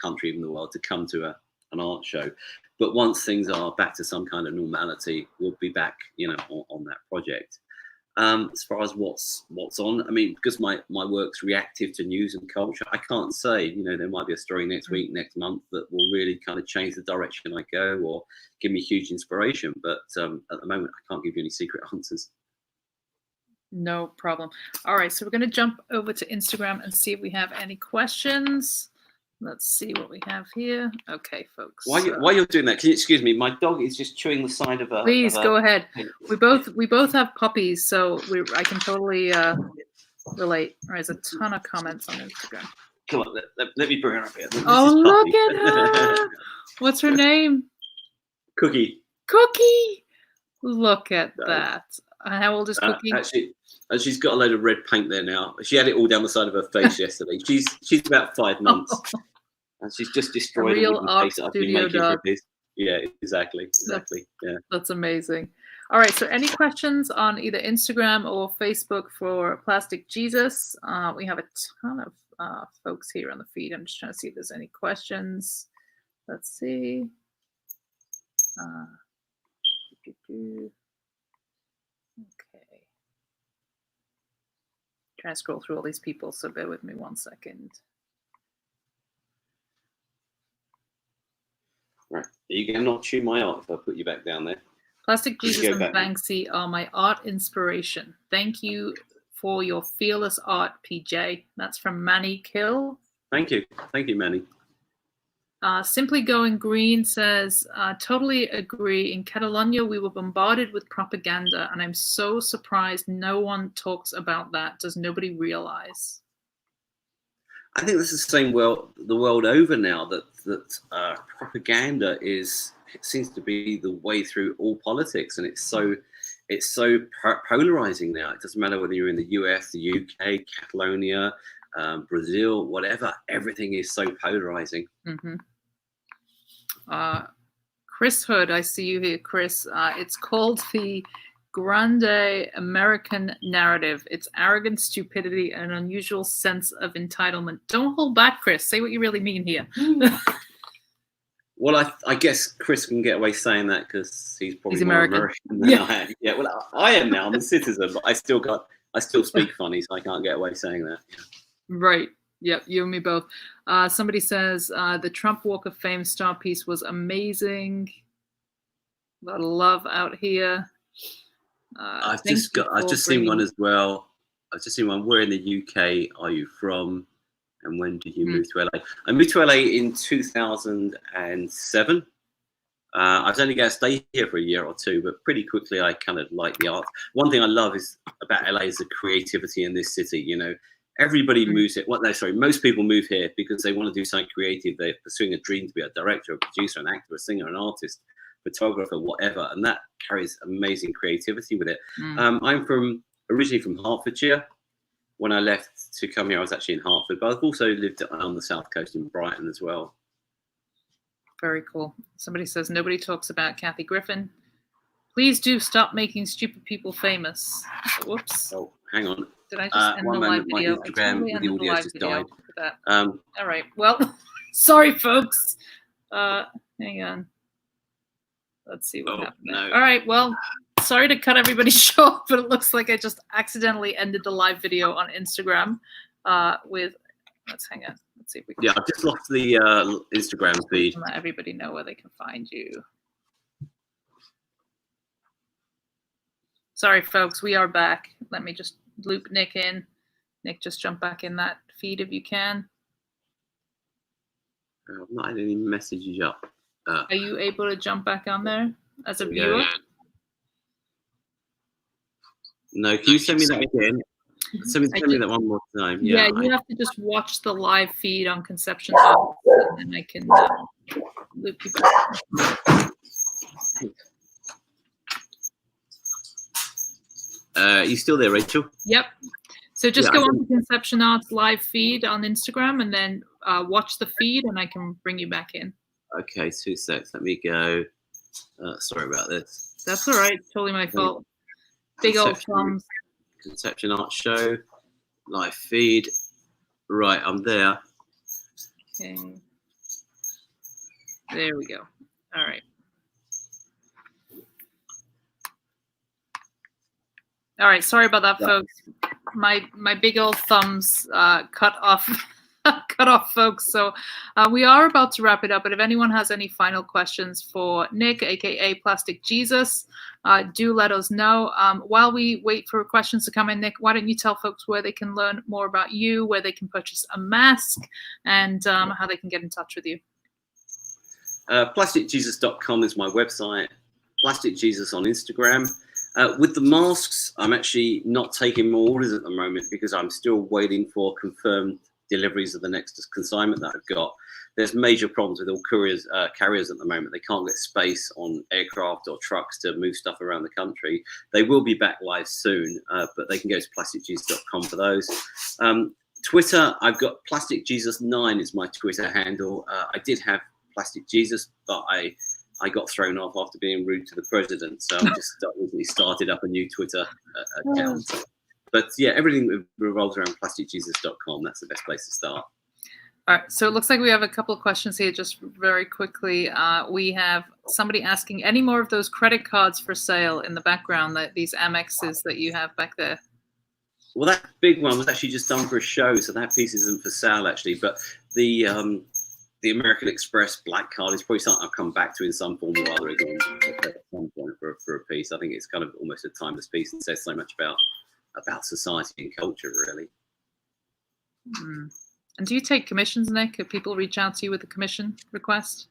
country, even the world, to come to an art show. But once things are back to some kind of normality, we'll be back, on that project. As far as what's on, I mean, because my work's reactive to news and culture, I can't say, there might be a story next week, next month that will really kind of change the direction I go or give me huge inspiration. But at the moment, I can't give you any secret answers. No problem. All right, so we're going to jump over to Instagram and see if we have any questions. Let's see what we have here. Okay, folks. While you're doing that, can you excuse me? My dog is just chewing the side of a. Please go ahead. We both have puppies, so I can totally relate. There's a ton of comments on Instagram. Come on, let me bring her up here. Look at her! What's her name? Cookie. Cookie. Look at that. How old is Cookie? Actually, she's got a load of red paint there now. She had it all down the side of her face yesterday. She's about 5 months, and she's just destroyed a real face that I've been making for this. Yeah, exactly. Yeah, that's amazing. All right, so any questions on either Instagram or Facebook for Plastic Jesus? We have a ton of folks here on the feed. I'm just trying to see if there's any questions. Let's see. Okay. Trying to scroll through all these people, so bear with me 1 second. Right. Are you going to not chew my art if I put you back down there? Plastic Jesus and Banksy are my art inspiration. Thank you for your fearless art, PJ. That's from Manny Kill. Thank you. Thank you, Manny. Simply Going Green says, totally agree. In Catalonia, we were bombarded with propaganda, and I'm so surprised no one talks about that. Does nobody realize? I think this is the same the world over now, that propaganda seems to be the way through all politics, and it's so polarizing now. It doesn't matter whether you're in the US, the UK, Catalonia, Brazil, whatever. Everything is so polarizing. Mm-hmm. Chris Hood, I see you here, Chris. It's called the Grande American narrative. It's arrogant stupidity and an unusual sense of entitlement. Don't hold back, Chris. Say what you really mean here. Well, I guess Chris can get away saying that because he's probably more American than I am. Yeah, well, I am now. I'm a citizen, but I still speak funny, so I can't get away saying that. Yeah. Right. Yep, you and me both. Somebody says the Trump Walk of Fame star piece was amazing. A lot of love out here. I've just seen one as well. I've just seen one. Where in the UK are you from? And when did you move to LA? I moved to LA in 2007. I was only going to stay here for a year or two, but pretty quickly I kind of like the art. One thing I love about LA is the creativity in this city. Everybody moves here. Most people move here because they want to do something creative. They're pursuing a dream to be a director, a producer, an actor, a singer, an artist, photographer, whatever, and that carries amazing creativity with it. I'm originally from Hertfordshire. When I left to come here, I was actually in Hartford, but I've also lived on the south coast in Brighton as well. Very cool. Somebody says nobody talks about Kathy Griffin. Please do stop making stupid people famous. Whoops. Oh, hang on. Did I just end the live video? Instagram, the audio just died. All right. Well, sorry, folks. Hang on. Let's see what happened. No. All right. Well, sorry to cut everybody short, but it looks like I just accidentally ended the live video on Instagram let's hang on. Let's see if we can. Yeah, I've just lost the Instagram feed. Let everybody know where they can find you. Sorry, folks. We are back. Let me just loop Nick in. Nick, just jump back in that feed if you can. I've not had any messages up. Are you able to jump back on there as a viewer? Yeah. No, can you send me that again? Send me that one more time. Yeah, you have to just watch the live feed on Conception Hub, and then I can loop you back. You still there, Rachel? Yep. So just go on to Conception Arts live feed on Instagram and then watch the feed, and I can bring you back in. Okay, 2 secs. Let me go. Sorry about this. That's all right. Totally my fault. Big old thumbs. Conception Arts Show live feed. Right, I'm there. Okay. There we go. All right. All right. Sorry about that, folks. My big old thumbs cut off. Cut off, folks. So we are about to wrap it up, but if anyone has any final questions for Nick, aka Plastic Jesus, do let us know. While we wait for questions to come in, Nick, why don't you tell folks where they can learn more about you, where they can purchase a mask, and how they can get in touch with you. PlasticJesus.com is my website. Plastic Jesus on Instagram. With the masks, I'm actually not taking more orders at the moment because I'm still waiting for confirmed deliveries of the next consignment that I've got. There's major problems with all carriers at the moment. They can't get space on aircraft or trucks to move stuff around the country. They will be back live soon, but they can go to plasticjesus.com for those. Twitter, I've got PlasticJesus9 is my Twitter handle. I did have Plastic Jesus, but I got thrown off after being rude to the president. So I just recently started up a new Twitter account. But yeah, everything revolves around plasticjesus.com. That's the best place to start. All right. So it looks like we have a couple of questions here just very quickly. We have somebody asking, any more of those credit cards for sale in the background, that these Amexes that you have back there? Well, that big one was actually just done for a show, so that piece isn't for sale actually. But the American Express Black Card is probably something I'll come back to in some form or other again at some point for a piece. I think it's kind of almost a timeless piece and says so much about society and culture, really. And do you take commissions, Nick? If people reach out to you with a commission request?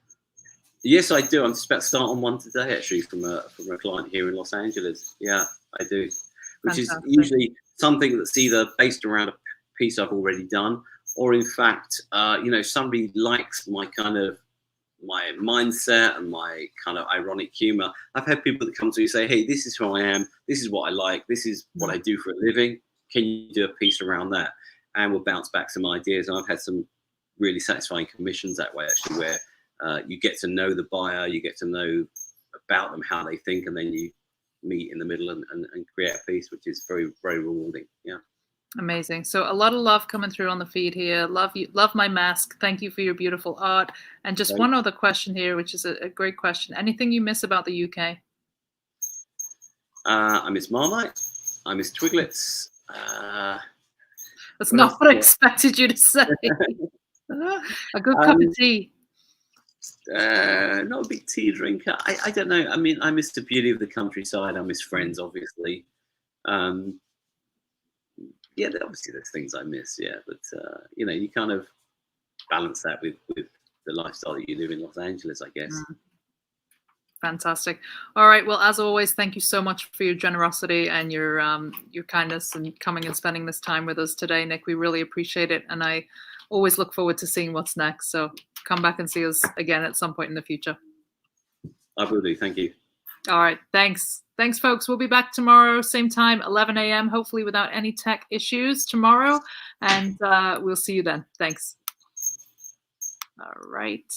Yes, I do. I'm just about to start on one today, actually, from a client here in Los Angeles. Yeah, I do. Which Fantastic. Is usually something that's either based around a piece I've already done, or in fact, somebody likes my mindset and my kind of ironic humor. I've had people that come to me and say, hey, this is who I am. This is what I like. This is what I do for a living. Can you do a piece around that? And we'll bounce back some ideas. And I've had some really satisfying commissions that way, actually, where you get to know the buyer, you get to know about them, how they think, and then you meet in the middle and create a piece, which is very, very rewarding. Yeah. Amazing. So a lot of love coming through on the feed here. Love you. Love my mask. Thank you for your beautiful art. And just one other question here, which is a great question. Anything you miss about the UK? I miss Marmite. I miss Twiglets. That's not what I expected you to say. A good cup of tea. Not a big tea drinker. I don't know. I mean, I miss the beauty of the countryside. I miss friends, obviously. Yeah, obviously there's things I miss, yeah, but you kind of balance that with the lifestyle that you live in Los Angeles, I guess. Fantastic. All right. Well, as always, thank you so much for your generosity and your kindness and coming and spending this time with us today, Nick. We really appreciate it, and I always look forward to seeing what's next. So come back and see us again at some point in the future. I will do. Thank you. All right. Thanks. Thanks, folks. We'll be back tomorrow, same time, 11 a.m., hopefully without any tech issues tomorrow. And we'll see you then. Thanks. All right.